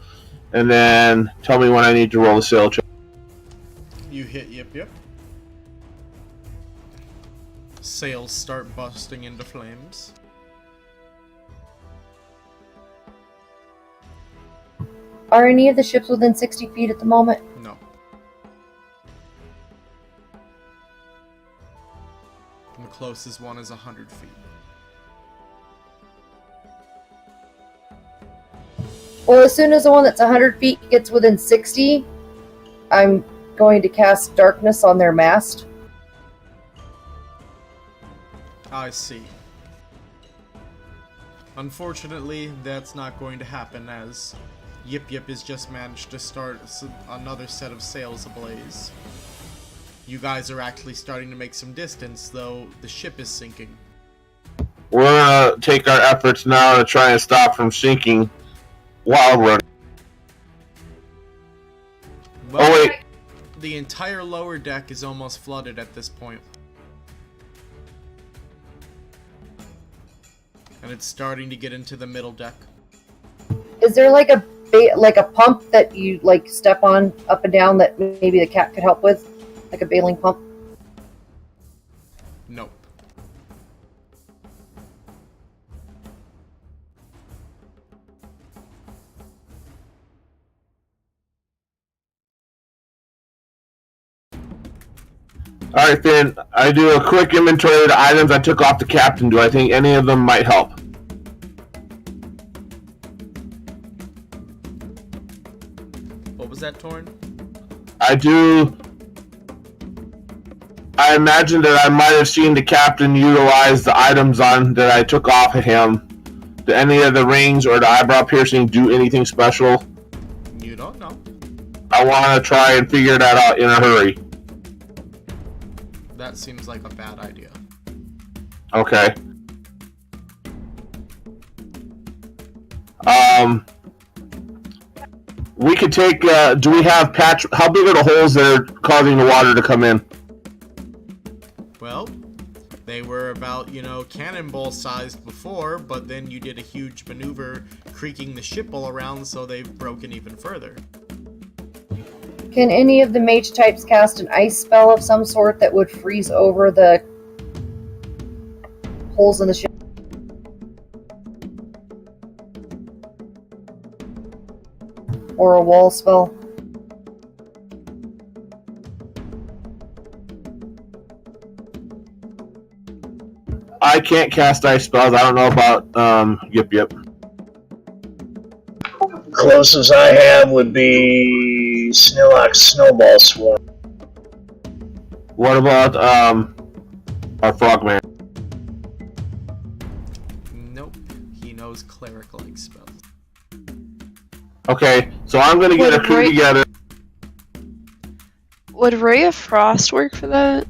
and then tell me when I need to roll the sail check. You hit yip. Sails start busting into flames. Are any of the ships within 60 feet at the moment? No. And the closest one is 100 feet. Well, as soon as the one that's 100 feet gets within 60, I'm going to cast darkness on their mast. I see. Unfortunately, that's not going to happen as Yip has just managed to start another set of sails ablaze. You guys are actually starting to make some distance, though the ship is sinking. We're gonna take our efforts now to try and stop from sinking while running. But Oh wait, the entire lower deck is almost flooded at this point. And it's starting to get into the middle deck. Is there like a pump that you like step on up and down that maybe the cat could help with, like a bailing pump? Nope. Alright, Finn, I do a quick inventory of the items I took off the captain. Do I think any of them might help? What was that, Torn? I imagine that I might have seen the captain utilize the items that I took off of him. Do any of the rings or the eyebrow piercing do anything special? You don't know. I want to try and figure that out in a hurry. That seems like a bad idea. Okay. We could take, do we have how big are the holes that are causing the water to come in? Well, they were about, cannonball sized before, but then you did a huge maneuver creaking the ship all around, so they've broken even further. Can any of the mage types cast an ice spell of some sort that would freeze over the holes in the ship? Or a wall spell? I can't cast ice spells. I don't know about Yip. Closest I have would be Snillock's Snowball Swarm. What about our frogman? Nope. He knows cleric-like spells. Okay, so I'm gonna get a crew together. Would Ray of Frost work for that?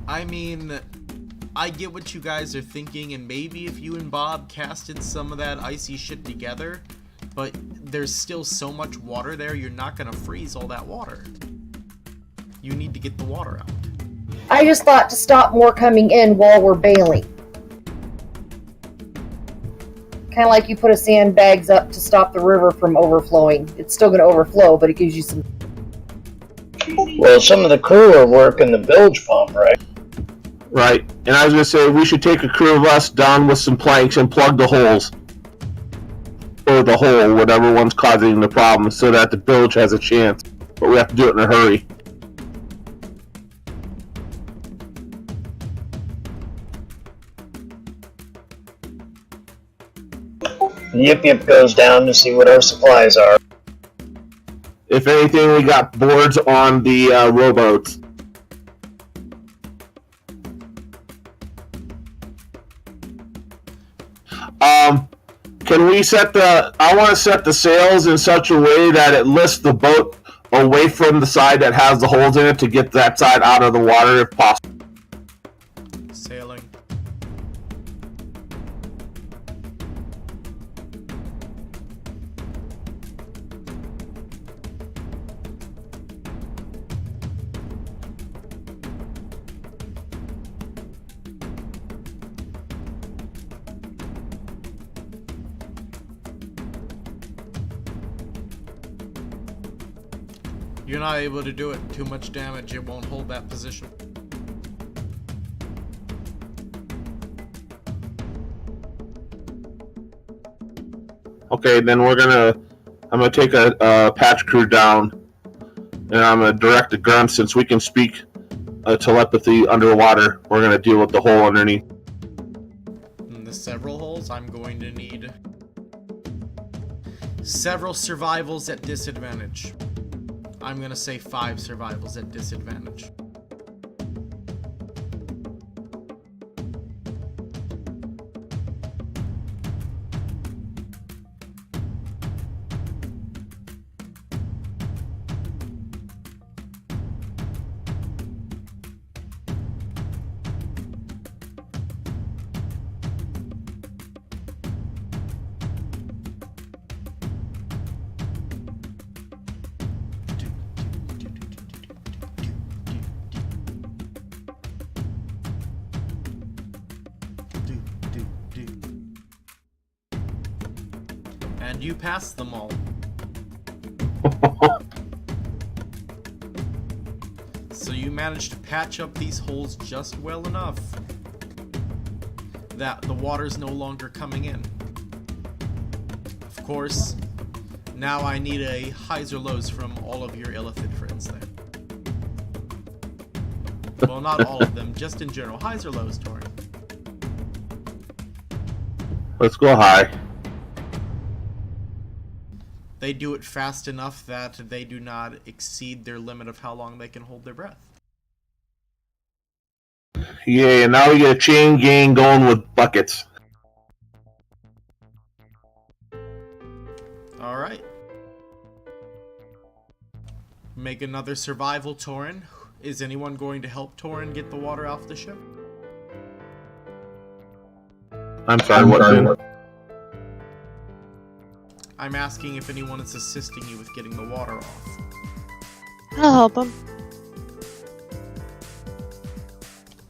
I mean, I get what you guys are thinking, and maybe if you and Bob casted some of that icy shit together, but there's still so much water there, you're not gonna freeze all that water. You need to get the water out. I just thought to stop more coming in while we're bailing. Kind of like you put a sandbags up to stop the river from overflowing. It's still going to overflow, but it gives you some... Well, some of the crew are working the bilge pump, right? Right, and I was gonna say we should take a crew of us down with some planks and plug the holes. Or the hole, whatever one's causing the problem, so that the bilge has a chance. But we have to do it in a hurry. Yip goes down to see what our supplies are. If anything, we got boards on the rowboats. Can we set I want to set the sails in such a way that it lifts the boat away from the side that has the holes in it to get that side out of the water if possible. Sailing. You're not able to do it. Too much damage. It won't hold that position. Okay, then I'm gonna take a patch crew down, and I'm gonna direct the gun since we can speak telepathy underwater. We're gonna deal with the hole underneath. In the several holes, I'm going to need several survivals at disadvantage. I'm gonna say 5 survivals at disadvantage. And you passed them all. So you managed to patch up these holes just well enough that the water's no longer coming in. Of course, Now I need a highs or lows from all of your illithid friends there. Well, not all of them, just in general. Highs or lows, Torin? Let's go high. They do it fast enough that they do not exceed their limit of how long they can hold their breath. Yeah, now we get a chain gang going with buckets. Alright. Make another survival, Torin. Is anyone going to help Torin get the water off the ship? I'm sorry, what? I'm asking if anyone is assisting you with getting the water off. I'll help him.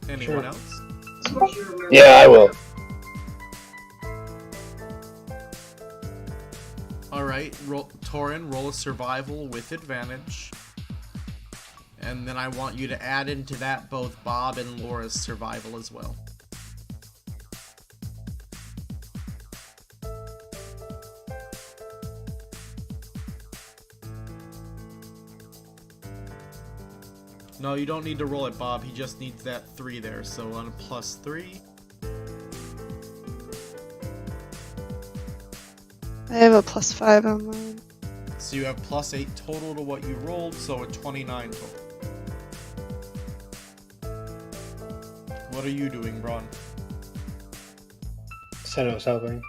Anyone else? Yeah, I will. Alright, Torin, roll a survival with advantage. And then I want you to add into that both Bob and Laura's survival as well. No, you don't need to roll it, Bob. He just needs that 3 there. So on a +3. I have a +5 on mine. So you have +8 total to what you rolled, so a 29 total. What are you doing, Braun? Said I was helping.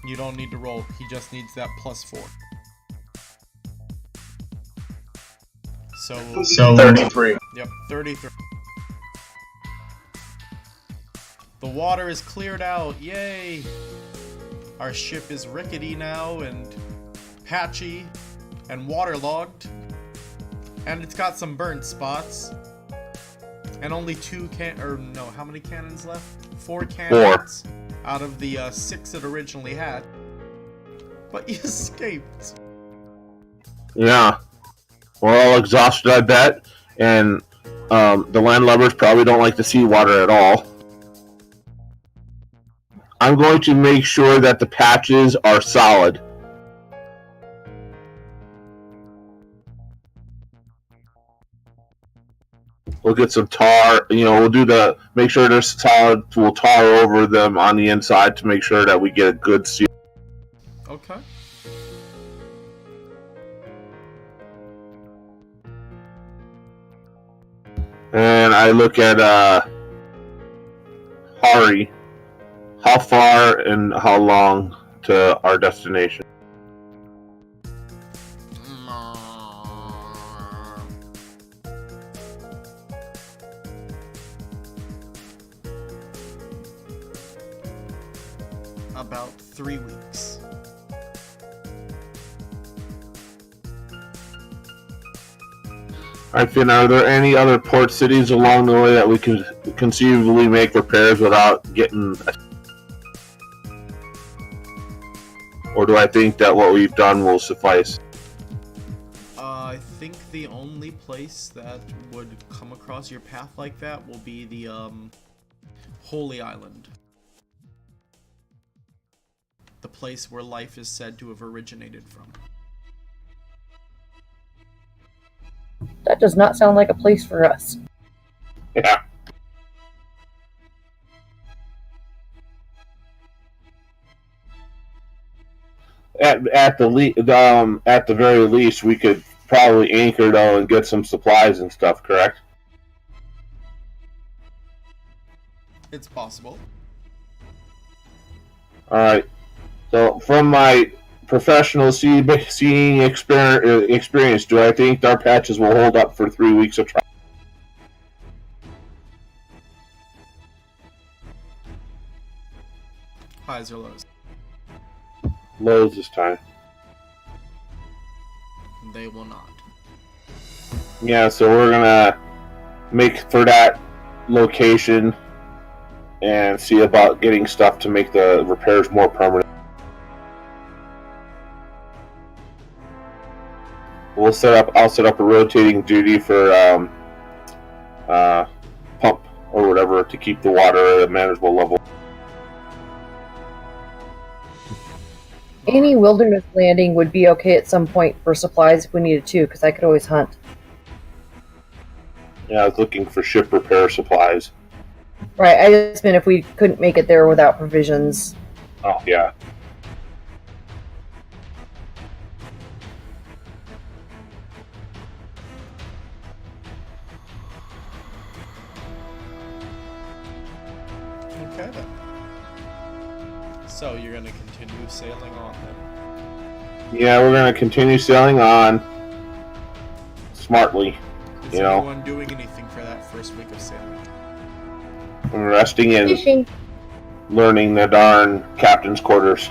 You don't need to roll. He just needs that +4. So 33. Yep, 33. The water is cleared out. Yay! Our ship is rickety now and patchy and waterlogged. And it's got some burnt spots. And only 2 how many cannons left? 4 cannons out of the 6 it originally had. But you escaped. Yeah. We're all exhausted, I bet. And the landlubbers probably don't like the seawater at all. I'm going to make sure that the patches are solid. We'll get some tar, make sure they're solid. We'll tar over them on the inside to make sure that we get a good seal. Okay. And I look at Hari. How far and how long to our destination? About 3 weeks. Alright, Finn, are there any other port cities along the way that we could conceivably make repairs without getting... Or do I think that what we've done will suffice? I think the only place that would come across your path like that will be the Holy Island. The place where life is said to have originated from. That does not sound like a place for us. Yeah. At the very least, we could probably anchor though and get some supplies and stuff. Correct? It's possible. All right. So, from my professional seeing experience, do I think our patches will hold up for 3 weeks of trial? Highs or lows? Lows this time. They will not. Yeah, so we're gonna make for that location and see about getting stuff to make the repairs more permanent. I'll set up a rotating duty for pump or whatever to keep the water at a manageable level. Any wilderness landing would be okay at some point for supplies if we needed to, because I could always hunt. Yeah, I was looking for ship repair supplies. Right, I just meant if we couldn't make it there without provisions. Oh, yeah. Okay then. So you're gonna continue sailing on then? Yeah, we're going to continue sailing on smartly. Is You know. anyone doing anything for that first week of sailing? I'm resting in Fishing. learning the darn captain's quarters.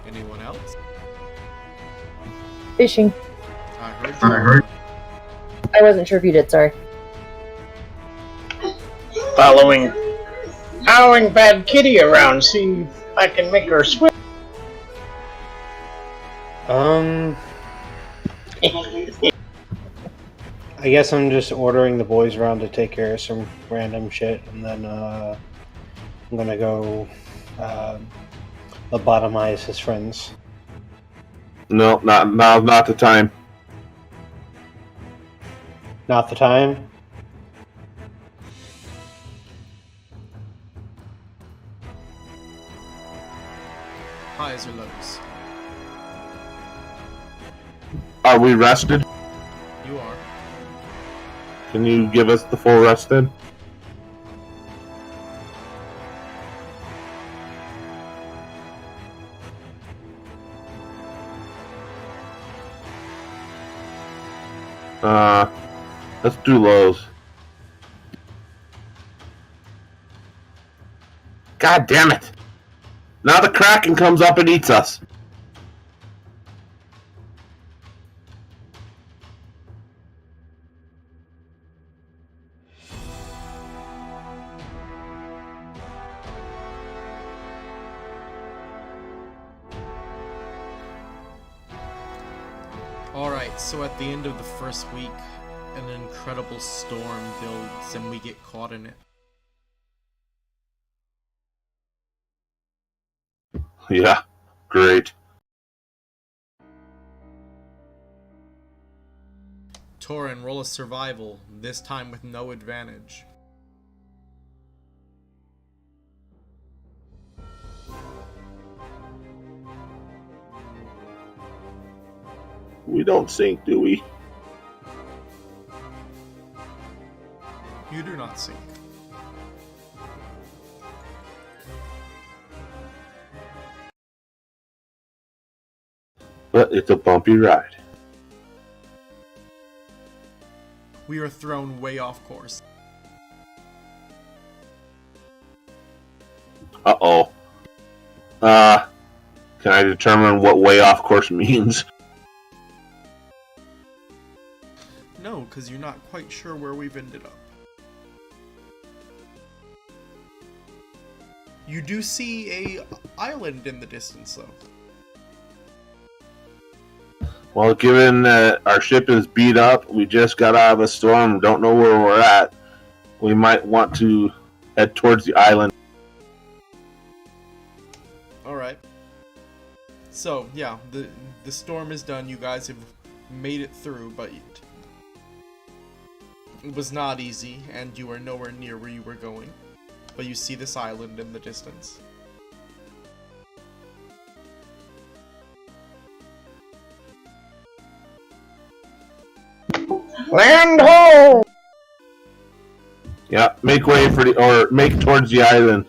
Anyone else? Fishing. I heard you. I wasn't sure if you did, sorry. Following Bad Kitty around, see if I can make her swim. I guess I'm just ordering the boys around to take care of some random shit, and then I'm gonna go lobotomize his friends. No, not the time. Not the time? Highs or lows? Are we rested? You are. Can you give us the full rest then? Let's do lows. God damn it! Now the Kraken comes up and eats us. Alright, so at the end of the first week, an incredible storm builds and we get caught in it. Yeah, great. Torin, roll a survival, this time with no advantage. We don't sink, do we? You do not sink. But it's a bumpy ride. We are thrown way off course. Uh-oh. Can I determine what way off course means? No, because you're not quite sure where we've ended up. You do see a island in the distance, though. Well, given that our ship is beat up, we just got out of a storm, don't know where we're at, we might want to head towards the island. Alright. So, yeah, the storm is done. You guys have made it through, but it was not easy, and you are nowhere near where you were going. But you see this island in the distance. Land ho! Yeah, make way for make towards the island.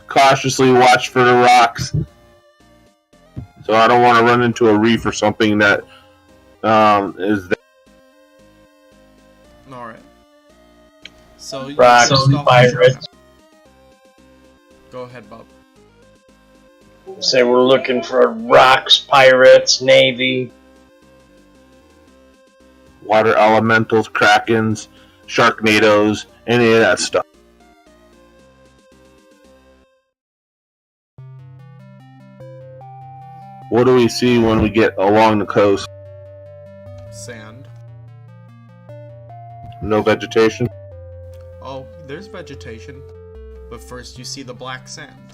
Cautiously watch for the rocks. So I don't want to run into a reef or something that is there. Alright. So you Rocks, just off the pirates. shore. Go ahead, Bob. Say we're looking for rocks, pirates, navy. Water elementals, krakens, sharknadoes, any of that stuff. What do we see when we get along the coast? Sand. No vegetation? there's vegetation. But first you see the black sand.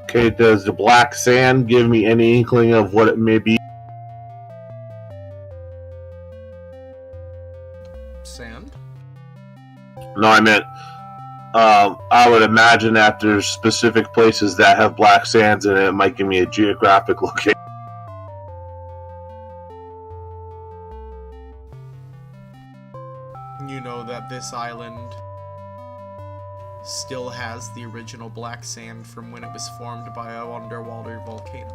Okay, does the black sand give me any inkling of what it may be? Sand? No, I meant, I would imagine that there's specific places that have black sands in it. It might give me a geographic location. You know that this island still has the original black sand from when it was formed by a underwater volcano.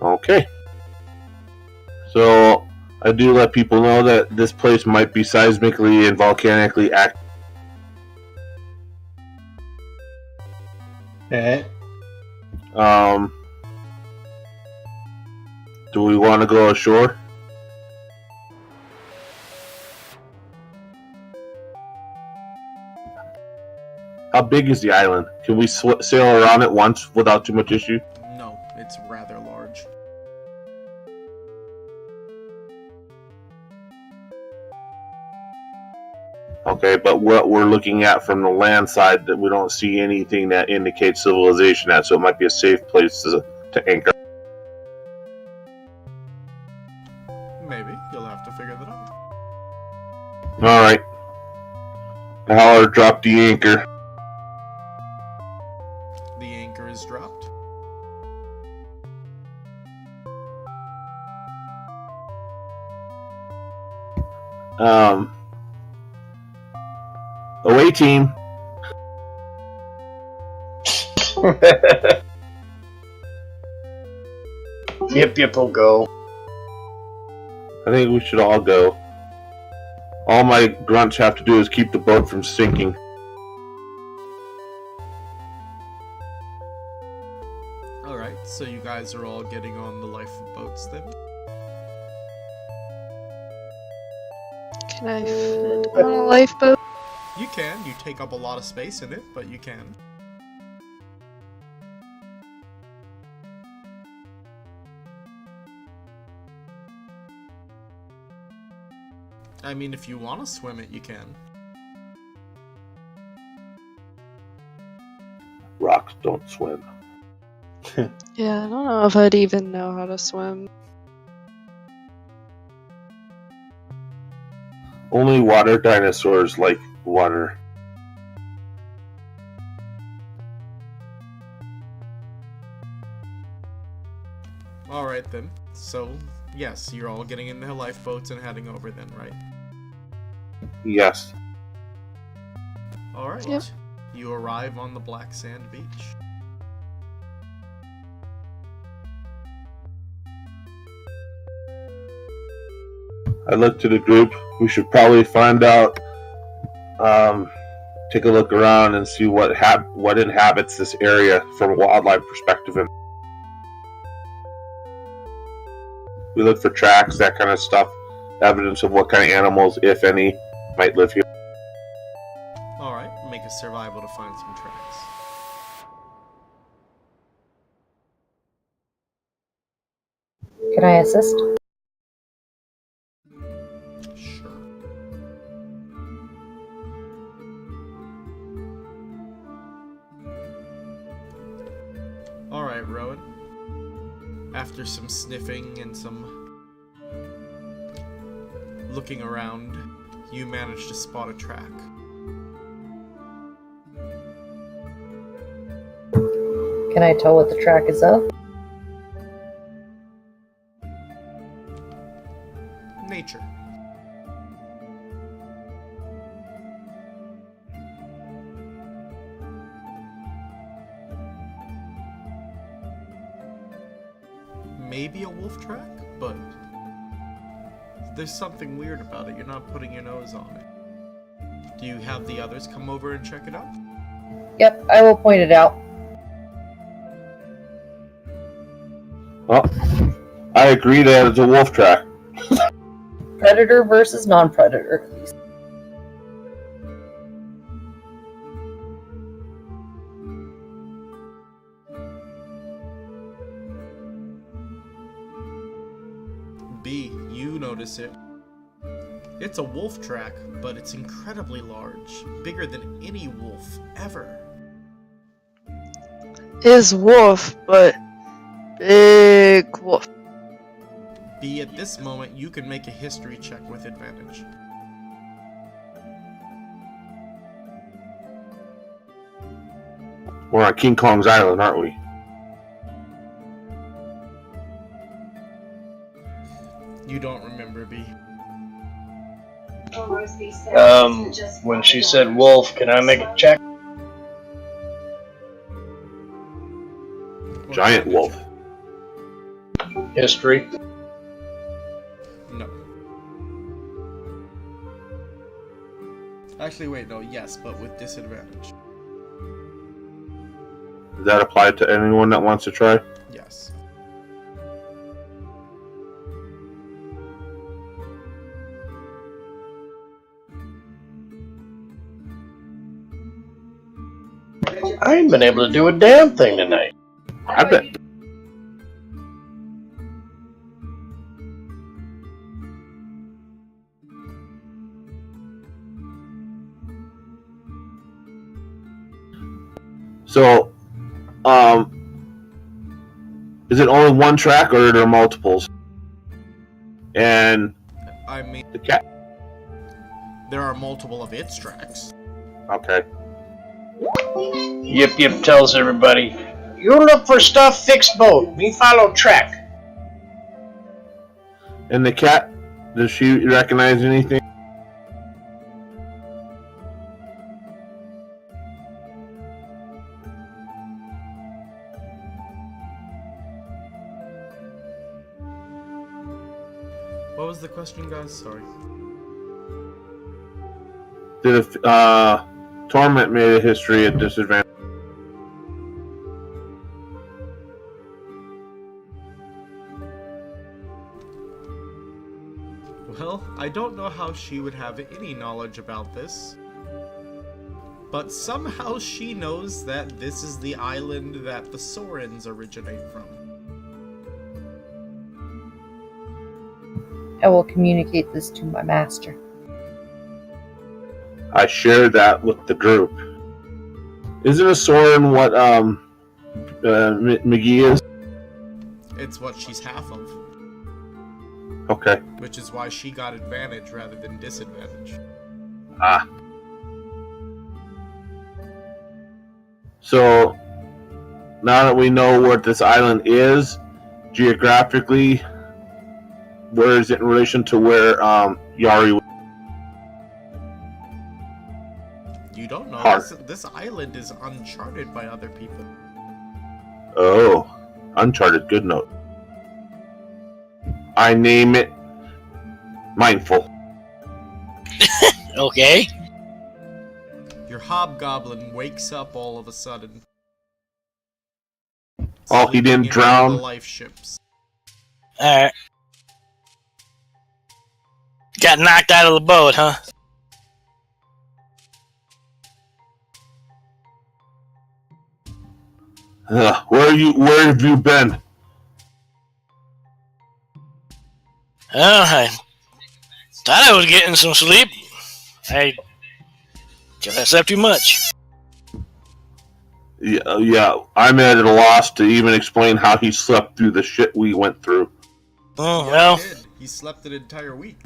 Okay. So, I do let people know that this place might be seismically and volcanically active. Alright. Do we want to go ashore? How big is the island? Can we sail around it once without too much issue? No, it's rather large. Okay, but what we're looking at from the land side, that we don't see anything that indicates civilization at, so it might be a safe place to anchor. Maybe. You'll have to figure that out. Alright. Holler, drop the anchor. The anchor is dropped. Away team. Yip, will go. I think we should all go. All my grunts have to do is keep the boat from sinking. Alright, so you guys are all getting on the lifeboats then? Can I fit on a lifeboat? You can. You take up a lot of space in it, but you can. I mean, if you want to swim it, you can. Rocks don't swim. Yeah, I don't know if I'd even know how to swim. Only water dinosaurs like water. Alright then. So, yes, you're all getting into lifeboats and heading over then, right? Yes. Alright. Yep. You arrive on the black sand beach. I look to the group. We should probably find out, take a look around and see what inhabits this area from a wildlife perspective. And we look for tracks, that kind of stuff, evidence of what kind of animals, if any, might live here. Alright, make a survival to find some tracks. Can I assist? Sure. Alright, Rowan. After some sniffing and some looking around, you manage to spot a track. Can I tell what the track is of? Nature. Maybe a wolf track, but there's something weird about it. You're not putting your nose on it. Do you have the others come over and check it out? Yep, I will point it out. Well, I agree that it's a wolf track. Predator versus non-predator. B, you notice it. It's a wolf track, but it's incredibly large, bigger than any wolf ever. Is wolf, but big wolf. B, at this moment, you can make a history check with advantage. We're on King Kong's Island, aren't we? You don't remember, B. When she said wolf, can I make a check? Giant wolf. History. No. Actually, wait, no, yes, but with disadvantage. Does that apply to anyone that wants to try? Yes. I ain't been able to do a damn thing tonight. I bet. So, is it only one track or are there multiples? And I mean, the cat. there are multiple of its tracks. Okay. Yip Yip tells everybody, you look for stuff, fix boat. Me follow track. And the cat, does she recognize anything? What was the question, guys? Sorry. Did Torment made a history at disadvantage? Well, I don't know how she would have any knowledge about this. But somehow she knows that this is the island that the Sorens originate from. I will communicate this to my master. I share that with the group. Isn't a Soren what Magia is? It's what she's half of, Okay. which is why she got advantage rather than disadvantage. Ah. So now that we know what this island is geographically, where is it in relation to where Yari was? You don't know. Hard. This island is uncharted by other people. Oh, Uncharted, good note. I name it Mindful. Okay. Your hobgoblin wakes up all of a sudden. Oh, he didn't sleeping in one of drown? the life ships. Alright. Got knocked out of the boat, huh? Where have you been? Well, I thought I was getting some sleep. I guess I slept too much. Yeah, I'm at a loss to even explain how he slept through the shit we went through. Oh, Yeah, well. he did. He slept an entire week.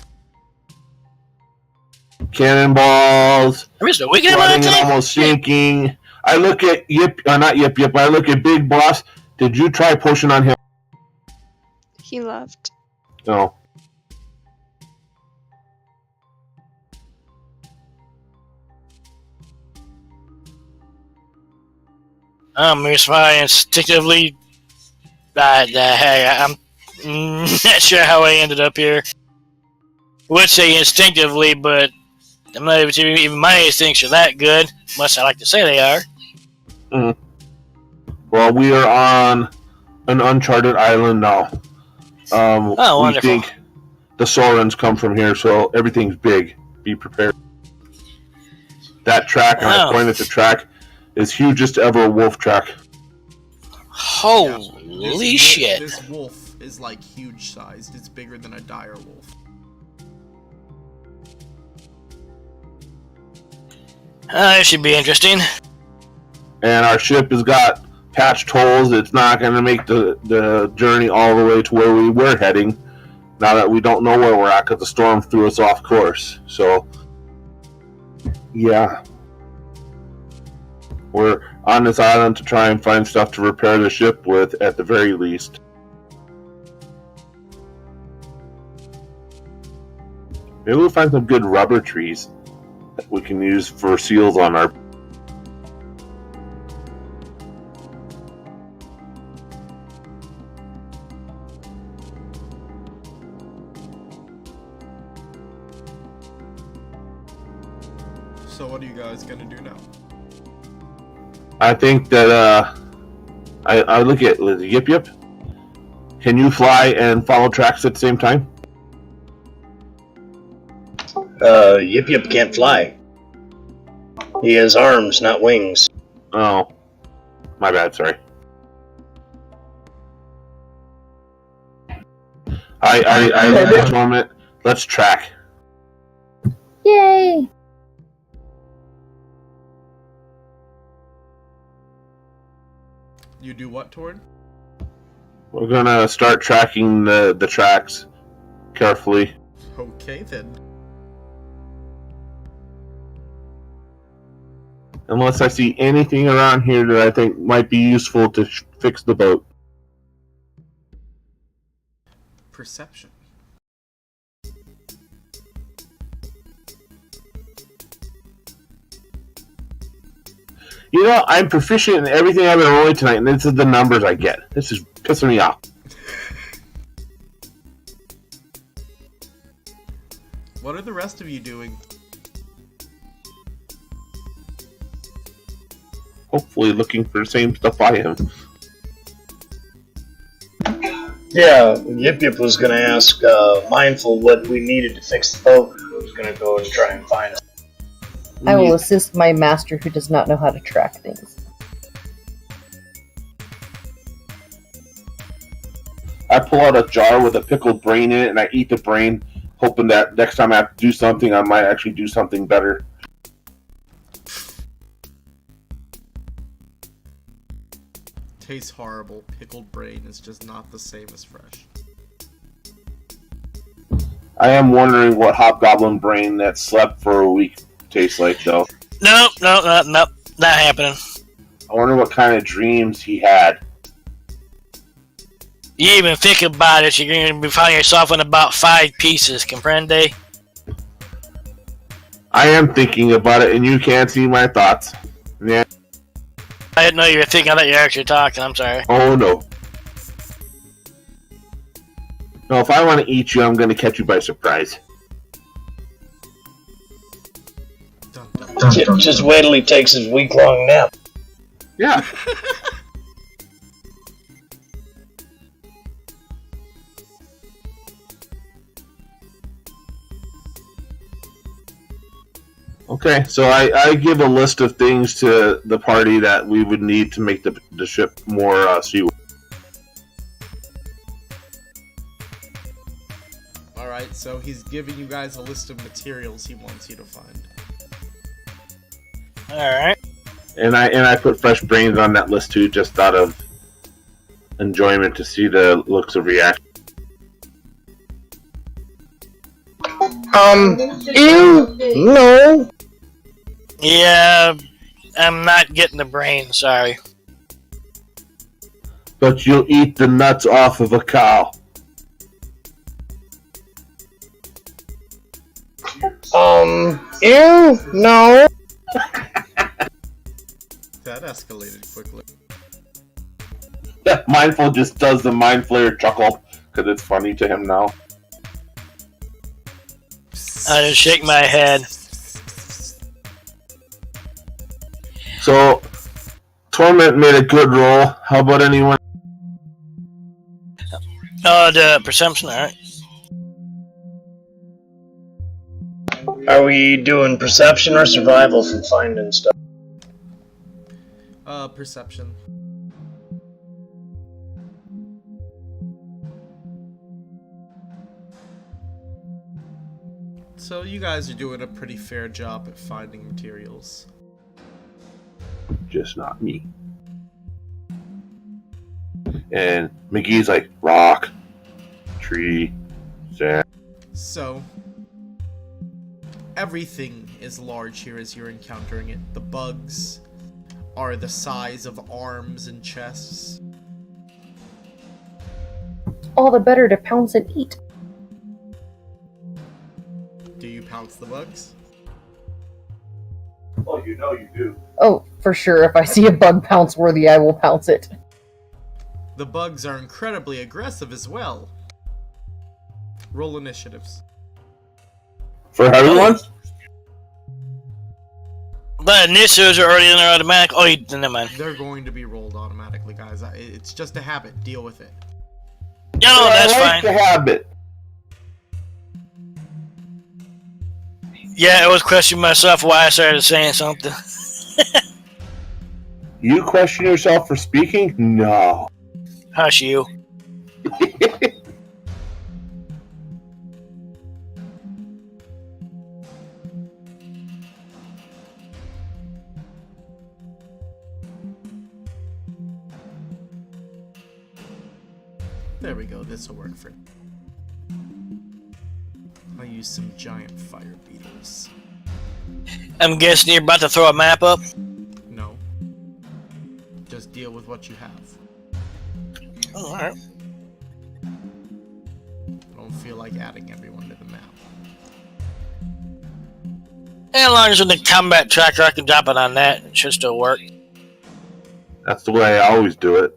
Cannonballs, I missed a weekend of running and time. almost sinking. I look at not Yip Yip, I look at Big Boss. Did you try pushing on him? He left. No. It's fine. Instinctively, I'm not sure how I ended up here. Would say instinctively, but I'm not even my instincts are that good. Much I like to say they are. Well, we are on an uncharted island now. Oh, we wonderful. think the Sorens come from here, so everything's big. Be prepared. That track, and I Oh. point at the track, is hugest ever wolf track. Holy This shit! This wolf is like huge sized. It's bigger than a dire wolf. It should be interesting. And our ship has got patched holes. It's not going to make the journey all the way to where we were heading. Now that we don't know where we're at because the storm threw us off course. So, yeah. We're on this island to try and find stuff to repair the ship with, at the very least. Maybe we'll find some good rubber trees that we can use for seals on our... So what are you guys gonna do now? I think that, I look at Yip Yip. Can you fly and follow tracks at the same time? Yip Yip can't fly. He has arms, not wings. Oh. My bad, sorry. I told him, let's track. Yay! You do what, Tord? We're gonna start tracking the tracks carefully. Okay then. Unless I see anything around here that I think might be useful to fix the boat. Perception. You know, I'm proficient in everything I've been rolling tonight, and this is the numbers I get. This is pissing me off. What are the rest of you doing? Hopefully looking for the same stuff I am. Yeah, Yip Yip was gonna ask Mindful what we needed to fix the boat. I was gonna go and try and find it. I will assist my master who does not know how to track things. I pull out a jar with a pickled brain in it, and I eat the brain, hoping that next time I have to do something, I might actually do something better. Tastes horrible. Pickled brain is just not the same as fresh. I am wondering what hobgoblin brain that slept for a week tastes like, though. Nope, not happening. I wonder what kind of dreams he had. You even think about it, you're going to be finding yourself in about 5 pieces, comprende? I am thinking about it, and you can't see my thoughts. Yeah. I didn't know you were thinking. I thought you were actually talking. I'm sorry. Oh, no. No, if I want to eat you, I'm going to catch you by surprise. Just wait till he takes his week-long nap. Yeah. Okay, so I give a list of things to the party that we would need to make the ship more seaworthy. Alright, so he's giving you guys a list of materials he wants you to find. Alright. And I put fresh brains on that list too, just out of enjoyment to see the looks of reaction. Ew, no. Yeah, I'm not getting the brain, sorry. But you'll eat the nuts off of a cow. Ew, no. That escalated quickly. Mindful just does the mind flayer chuckle, because it's funny to him now. I just shake my head. So, Torment made a good roll. How about anyone? Oh, the perception, alright. Are we doing perception or survival for finding stuff? Perception. So you guys are doing a pretty fair job at finding materials. Just not me. And McGee's like, rock, tree, sand. So, everything is large here as you're encountering it. The bugs are the size of arms and chests. All the better to pounce and eat. Do you pounce the bugs? Well, you know you do. Oh, for sure. If I see a bug pounce worthy, I will pounce it. The bugs are incredibly aggressive as well. Roll initiatives. For everyone? The initiatives are already in there automatic. Oh, never mind. They're going to be rolled automatically, guys. It's just a habit. Deal with it. Yeah, no, that's I fine. like the habit. Yeah, I was questioning myself why I started saying something. You question yourself for speaking? No. Hush you. There we go. This will work for. I'll use some giant fire beetles. I'm guessing you're about to throw a map up? No. Just deal with what you have. Oh, alright. I don't feel like adding everyone to the map. As long as with the combat tracker, I can drop it on that. It should still work. That's the way I always do it.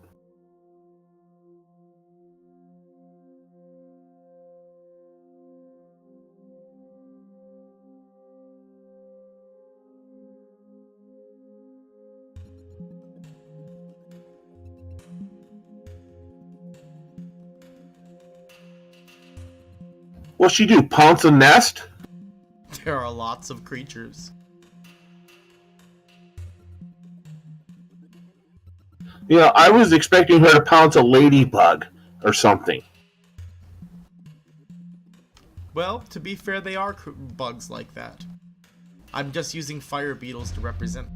What's she do? Pounce a nest? There are lots of creatures. You know, I was expecting her to pounce a ladybug or something. Well, to be fair, they are bugs like that. I'm just using fire beetles to represent.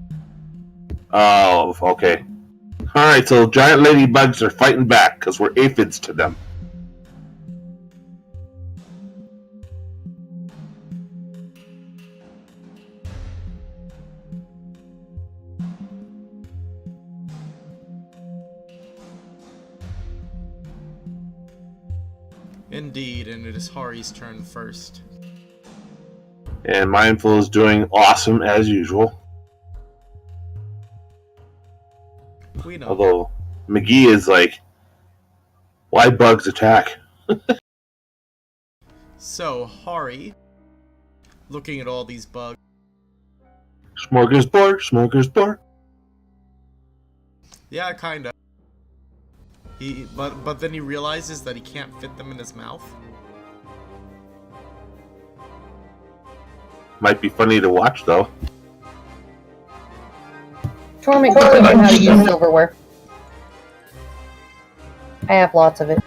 Oh, okay. Alright, so giant ladybugs are fighting back because we're aphids to them. Indeed, and it is Hari's turn first. And Mindful is doing awesome as usual. We know. Although McGee is like, why bugs attack? So, Hari, looking at all these bugs. Smorgasbord, smorgasbord. Yeah, kinda. But then he realizes that he can't fit them in his mouth. Might be funny to watch though. Torment can teach you how to use silverware. I have lots of it.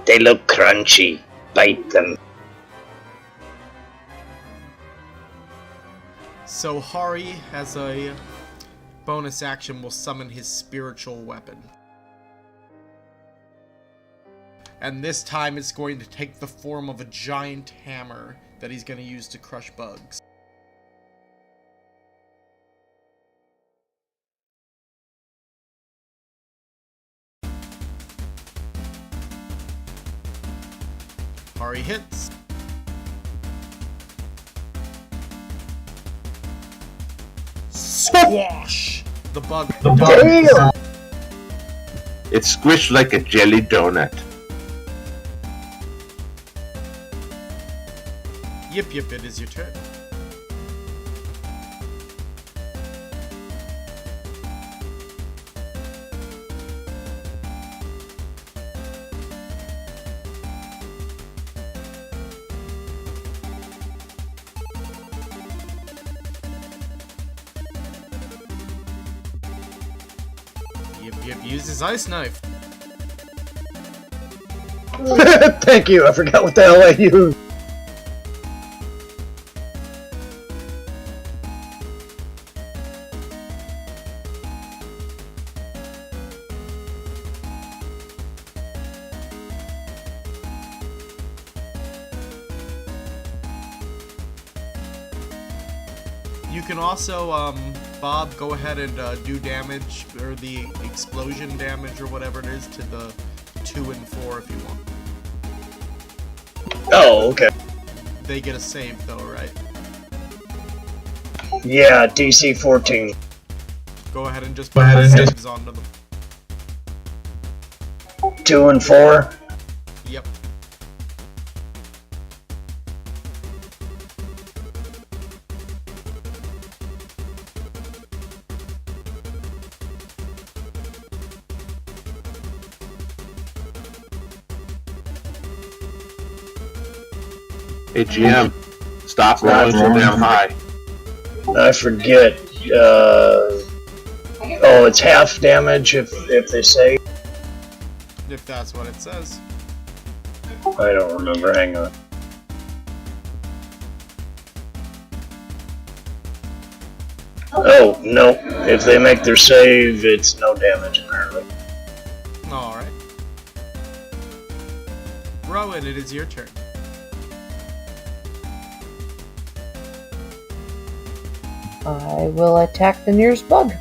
They look crunchy. Bite them. So Hari, as a bonus action, will summon his spiritual weapon. And this time it's going to take the form of a giant hammer that he's going to use to crush bugs. Hari hits. Squash! The bug. Damn! It's squished like a jelly donut. Yip, it is your turn. Yip, use his ice knife. Thank you, I forgot what the hell I used. You can also, Bob, go ahead and do damage, or the explosion damage, or whatever it is, to the 2 and 4 if you want. Oh, okay. They get a save, though, right? Yeah, DC 14. Go ahead and just put the saves onto them. 2 and 4. Yep. Hey, GM, stop rolling so damn high. I forget. Oh, it's half damage if they say. If that's what it says. I don't remember. Hang on. Oh, no. If they make their save, it's no damage, apparently. Alright. Rowan, it is your turn. I will attack the nearest bug.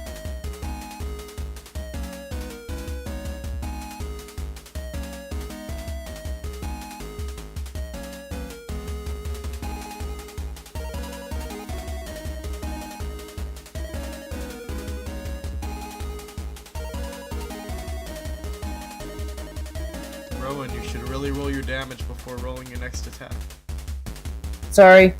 Rowan, you should really roll your damage before rolling your next attack. Sorry.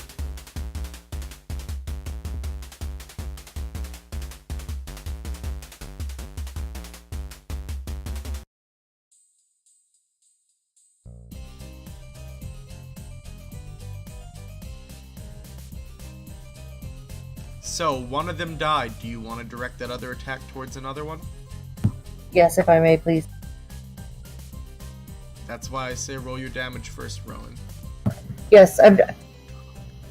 So, one of them died. Do you want to direct that other attack towards another one? Yes, if I may, please. That's why I say roll your damage first, Rowan. Yes, I'm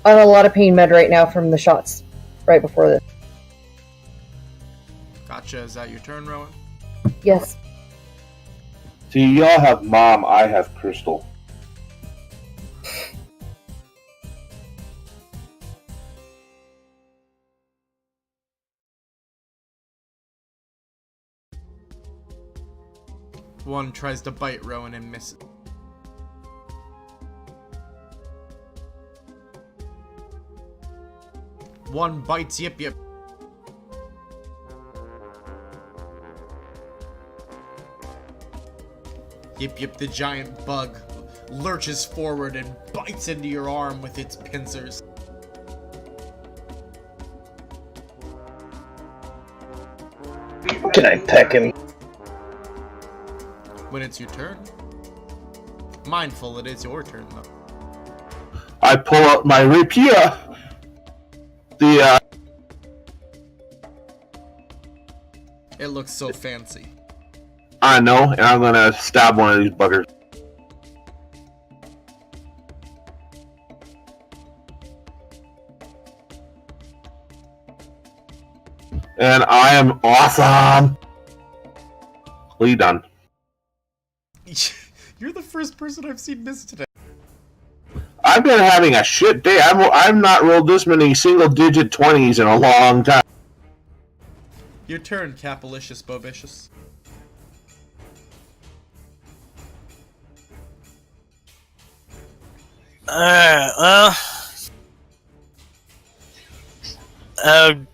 on a lot of pain med right now from the shots right before this. Gotcha. Is that your turn, Rowan? Yes. See, y'all have Mom, I have Crystal. One tries to bite Rowan and misses. One bites Yip Yip. Yip Yip, the giant bug, lurches forward and bites into your arm with its pincers. Can I peck him? When it's your turn. Mindful, it is your turn, though. I pull out my rapier. It looks so fancy. I know, and I'm gonna stab one of these buggers. And I am awesome. Lee done. You're the first person I've seen miss today. I've been having a shit day. I've not rolled this many single-digit 20s in a long time. Your turn, Capalicious Bobicious. Alright, well, I'll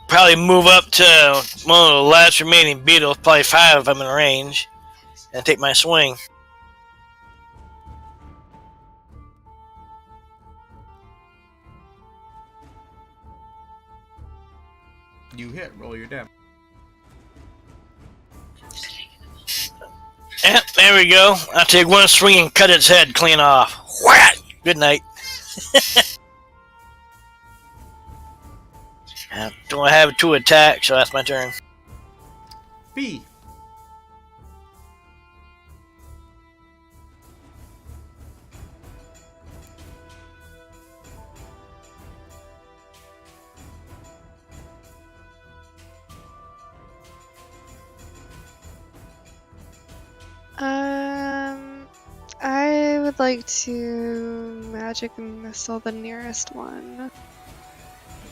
probably move up to one of the last remaining beetles, probably 5 if I'm in range, and take my swing. You hit, roll your damage. Yeah, there we go. I'll take one swing and cut its head clean off. Whack! Good night. Don't have 2 attacks, so that's my turn. B. I would like to magic missile the nearest one.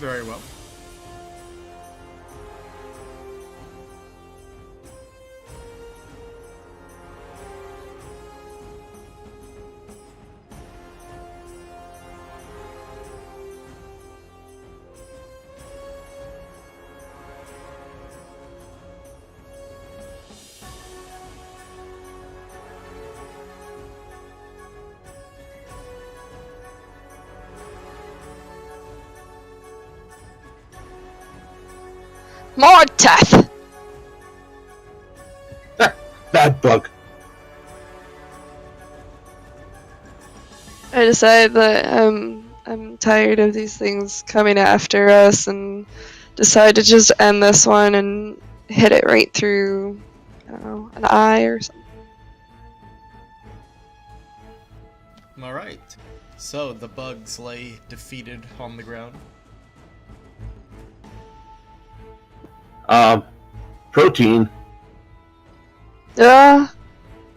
Very well. More death! Bad bug. I decide that I'm tired of these things coming after us and decide to just end this one and hit it right through, I don't know, an eye or something. Alright. So the bugs lay defeated on the ground. Protein.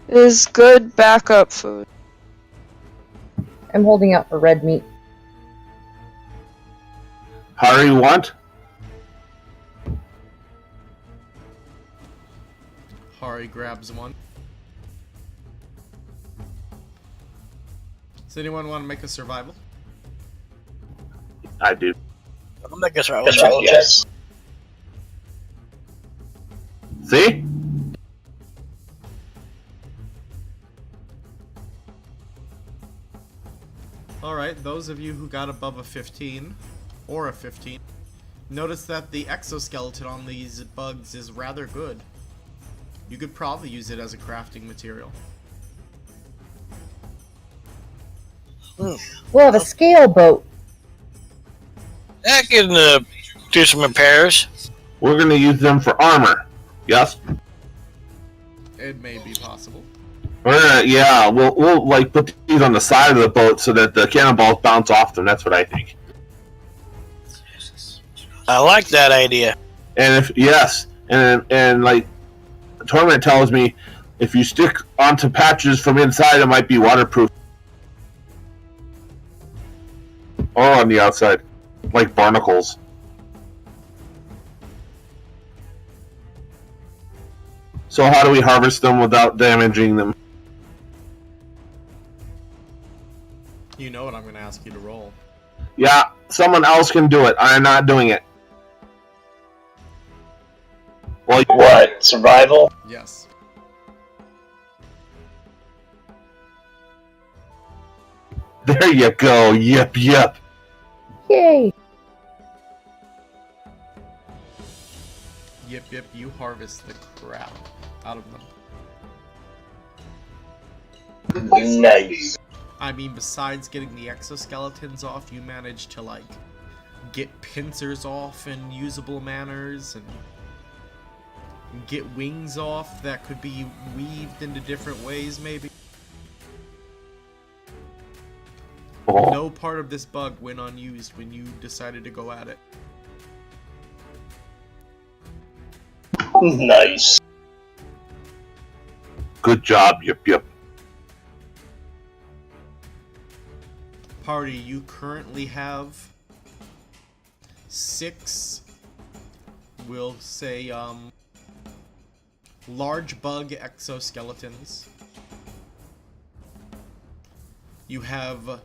Is good backup food. I'm holding out for red meat. Hari, want? Hari grabs one. Does anyone want to make a survival? I do. I'll make us right. Yes. See? Alright, those of you who got above a 15, or a 15, notice that the exoskeleton on these bugs is rather good. You could probably use it as a crafting material. We'll have a scale boat. I can do some repairs. We're gonna use them for armor. Yes? It may be possible. Yeah, we'll like put these on the side of the boat so that the cannonballs bounce off them. That's what I think. I like that idea. And if yes, and like Torment tells me, if you stick onto patches from inside, it might be waterproof. Or on the outside, like barnacles. So how do we harvest them without damaging them? You know what I'm going to ask you to roll. Yeah, someone else can do it. I'm not doing it. Well, What? Survival? Yes. there you go. Yep. Yay! Yep, you harvest the crap out of them. Nice. I mean, besides getting the exoskeletons off, you manage to, like, get pincers off in usable manners, and get wings off that could be weaved into different ways, maybe. Oh. No part of this bug went unused when you decided to go at it. Nice. Good job. Yep. Party, you currently have 6, we'll say, large bug exoskeletons. You have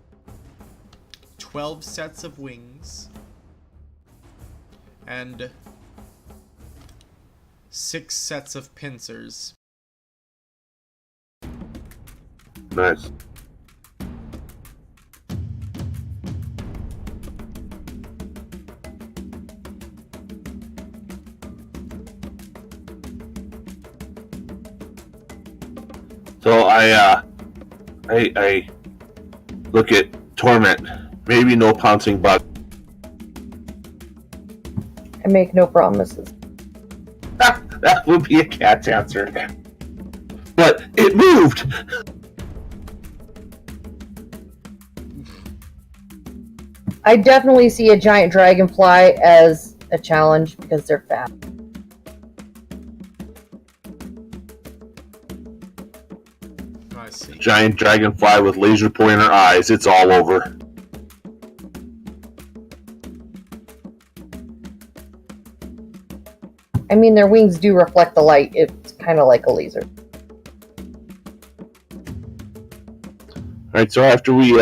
12 sets of wings and 6 sets of pincers. Nice. So I look at Torment. Maybe no pouncing bug. I make no promises. That would be a cat's answer. But it moved. I definitely see a giant dragonfly as a challenge because they're fat. I see. Giant dragonfly with laser pointer eyes. It's all over. I mean, their wings do reflect the light. It's kind of like a laser. Alright, so after we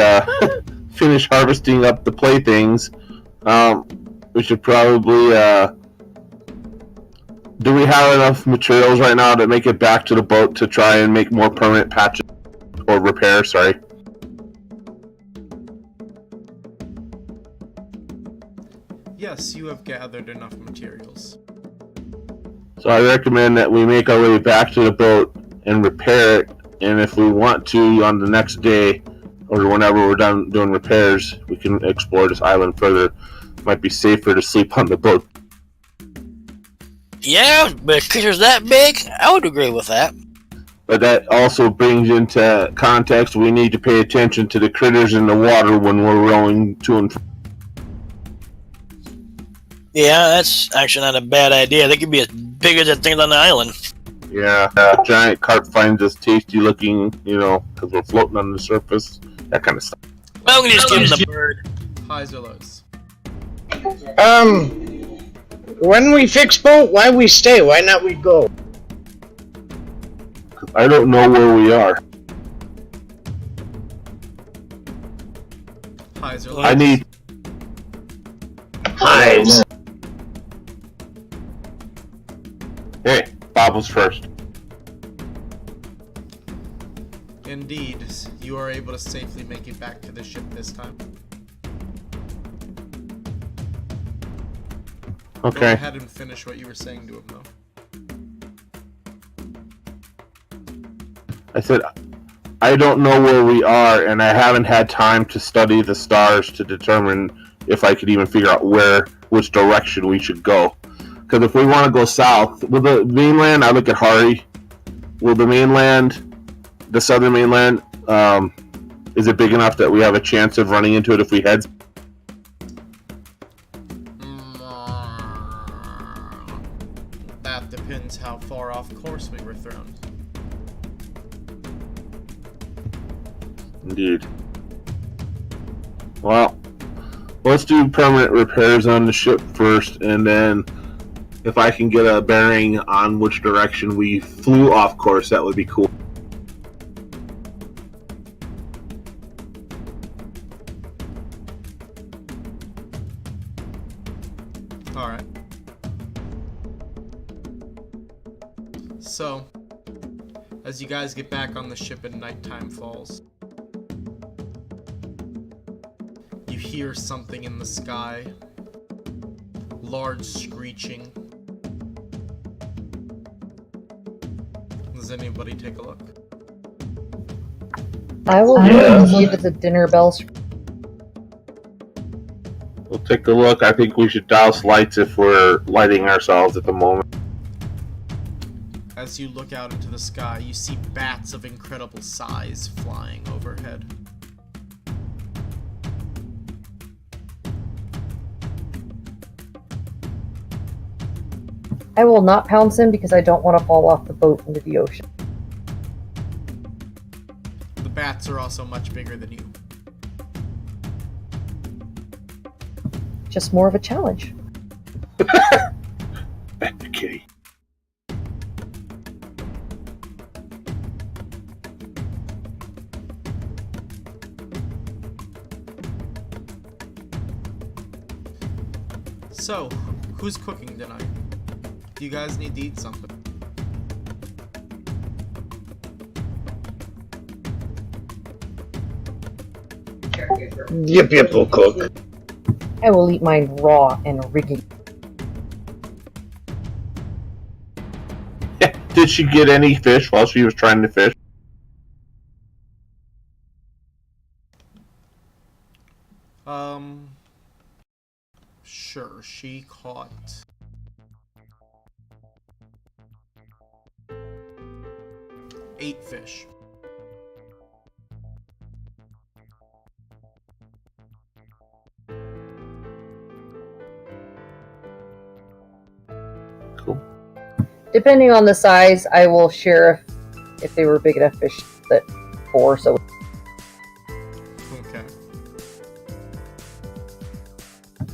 finish harvesting up the playthings, we should probably... do we have enough materials right now to make it back to the boat to try and make more permanent patches? Or repair, sorry. Yes, you have gathered enough materials. So I recommend that we make our way back to the boat and repair it, and if we want to, on the next day, or whenever we're done doing repairs, we can explore this island further. Might be safer to sleep on the boat. Yeah, but creatures that big, I would agree with that. But that also brings into context, we need to pay attention to the critters in the water when we're rowing to and from. Yeah, that's actually not a bad idea. They could be as big as the things on the island. Yeah, a giant carp finds us tasty looking, because we're floating on the surface. That kind of stuff. Well, we can just give him the bird. Highs or lows? When we fix boat, why we stay? Why not we go? I don't know where we are. Highs or lows? I need... Highs. Hey, Bob was first. Indeed, you are able to safely make it back to the ship this time. Go Okay. ahead and finish what you were saying to him, though. I said, I don't know where we are, and I haven't had time to study the stars to determine if I could even figure out which direction we should go. Because if we want to go south, will the mainland, I look at Hari, will the mainland, the southern mainland, is it big enough that we have a chance of running into it if we head? That depends how far off course we were thrown. Indeed. Well, let's do permanent repairs on the ship first, and then if I can get a bearing on which direction we flew off course, that would be cool. Alright. So, as you guys get back on the ship and nighttime falls, you hear something in the sky. Large screeching. Does anybody take a look? I will look to see if it's a dinner bell. We'll take a look. I think we should douse lights if we're lighting ourselves at the moment. As you look out into the sky, you see bats of incredible size flying overhead. I will not pounce him because I don't want to fall off the boat into the ocean. The bats are also much bigger than you. Just more of a challenge. Back to Kitty. So, who's cooking tonight? Do you guys need to eat something? Yip Yip will cook. I will eat mine raw and wriggly. Did she get any fish while she was trying to fish? Sure, she caught 8 fish. Cool. Depending on the size, I will share if they were big enough fish that 4. So Okay.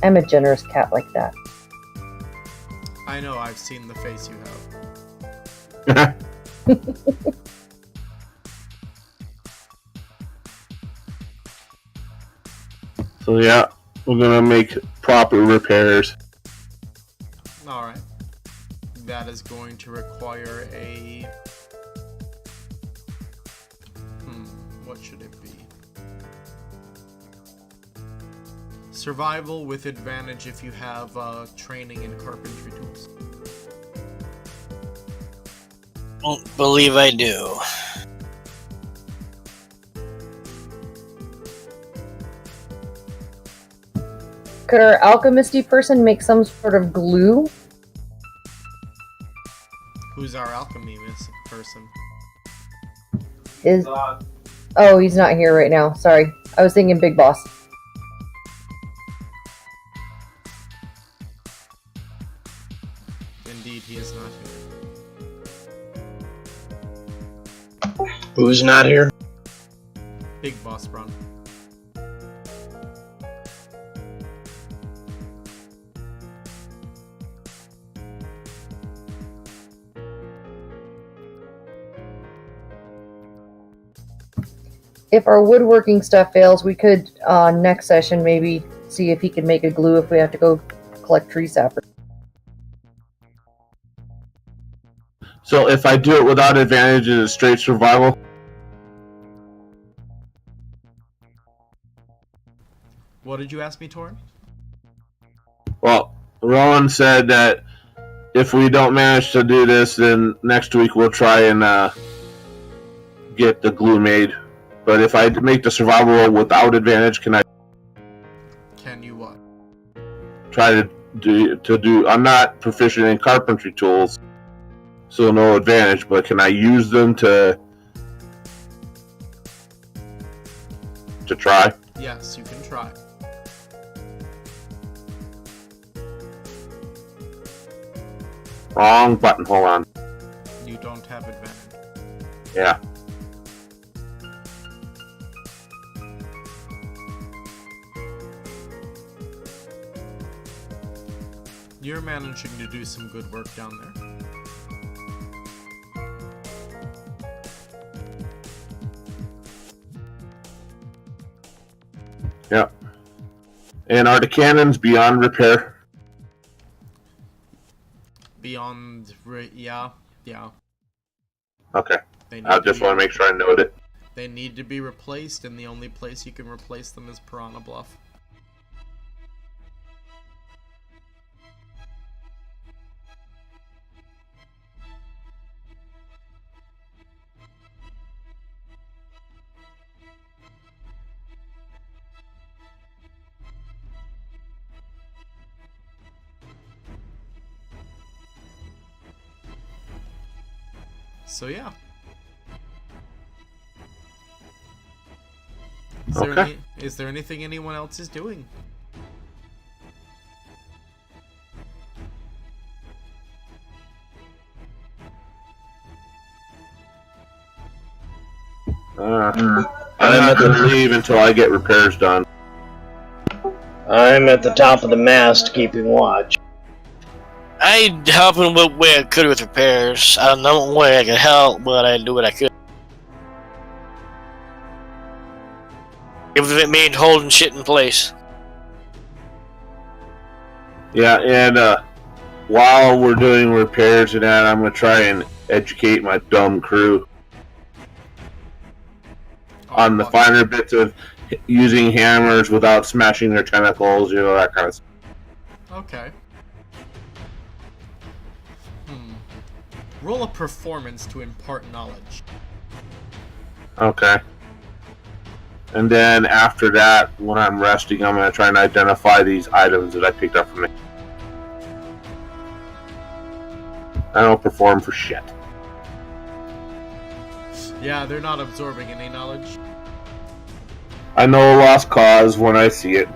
I'm a generous cat like that. I know, I've seen the face you have. So yeah, we're gonna make proper repairs. Alright. That is going to require a... what should it be? Survival with advantage if you have training in carpentry tools. Don't believe I do. Could our alchemisty person make some sort of glue? Who's our alchemy person? Oh, he's not here right now. Sorry. I was thinking Big Boss. Indeed, he is not here. Who's not here? Big Boss Braun. If our woodworking stuff fails, we could, next session, maybe see if he can make a glue if we have to go collect tree sap. So if I do it without advantage, is it straight survival? What did you ask me, Torin? Well, Rowan said that if we don't manage to do this, then next week we'll try and get the glue made. But if I make the survival roll without advantage, can I Can you what? try to do? I'm not proficient in carpentry tools, so no advantage. But can I use them to try? Yes, you can try. Wrong button. Hold on. You don't have advantage. Yeah. You're managing to do some good work down there. Yep. And are the cannons beyond repair? Beyond, yeah. Okay. They need I to just be- want to make sure I note it. They need to be replaced, and the only place you can replace them is Piranha Bluff. So yeah. Is there anything anyone else is doing? I'm not going to leave until I get repairs done. I'm at the top of the mast keeping watch. I'd help him with way I could with repairs. I don't know what way I could help, but I'd do what I could. If it meant holding shit in place. Yeah, and while we're doing repairs and that, I'm going to try and educate my dumb crew on the finer bits of using hammers without smashing their tentacles, you know, that kind of stuff. Okay. Roll a performance to impart knowledge. Okay. And then after that, when I'm resting, I'm going to try and identify these items that I picked up from it. I don't perform for shit. Yeah, they're not absorbing any knowledge. I know a lost cause when I see it.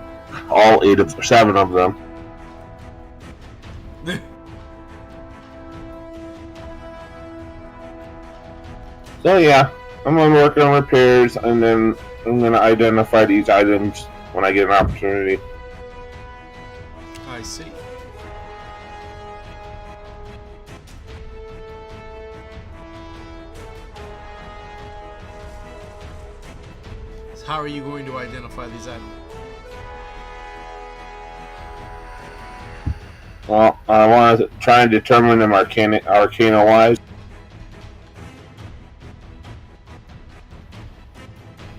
All 7 of them. So yeah, I'm going to work on repairs, and then I'm going to identify these items when I get an opportunity. I see. How are you going to identify these items? Well, I want to try and determine them arcana-wise.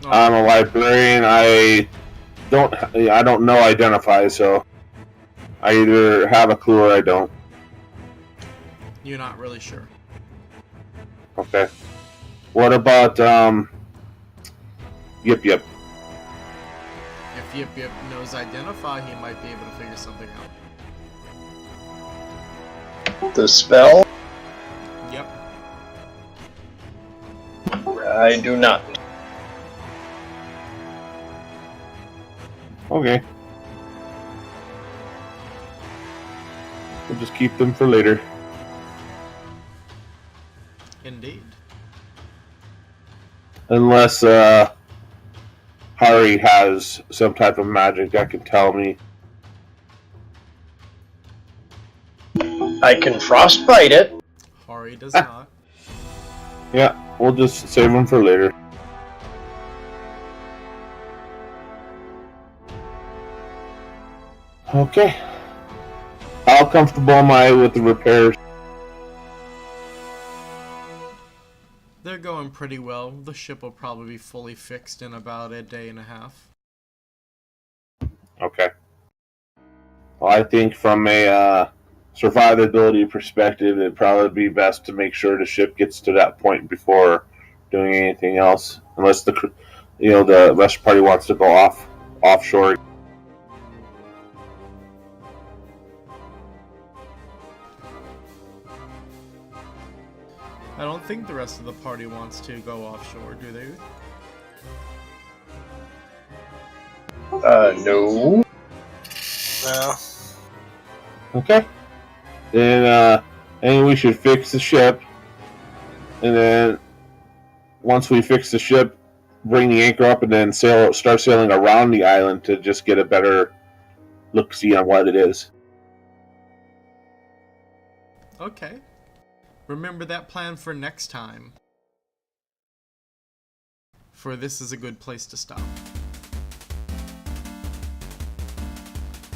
Oh, I'm a librarian. I don't know identify, so I either have a clue or I don't. you're not really sure. Okay. What about Yip Yip? If Yip Yip knows identify, he might be able to figure something out. The spell? Yep. I do not. Okay. We'll just keep them for later. Indeed. Unless Hari has some type of magic that can tell me. I can frostbite it. Hari does not. Yeah, we'll just save them for later. Okay. How comfortable am I with the repairs? They're going pretty well. The ship will probably be fully fixed in about a day and a half. Okay. Well, I think from a survivability perspective, it'd probably be best to make sure the ship gets to that point before doing anything else, unless the rest of the party wants to go offshore. I don't think the rest of the party wants to go offshore, do they? No. No. Okay. Then I think we should fix the ship, and then once we fix the ship, bring the anchor up, and then start sailing around the island to just get a better look-see on what it is. Okay. Remember that plan for next time. For this is a good place to stop.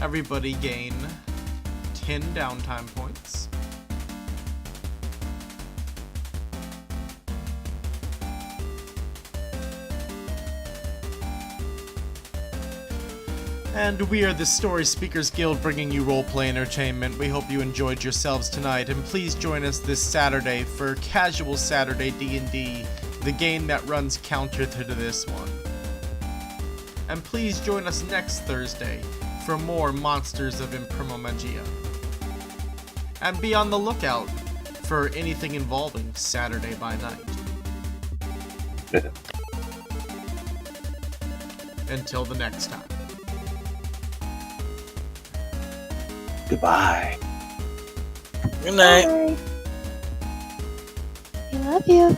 Everybody gain 10 downtime points. And we are the Storyspeakers Guild, bringing you roleplay entertainment. We hope you enjoyed yourselves tonight, and please join us this Saturday for Casual Saturday D&D, the game that runs counter to this one. And please join us next Thursday for more Monsters of Magia. And be on the lookout for anything involving Saturday by night. Until the next time. Goodbye. Good night. Bye. I love you.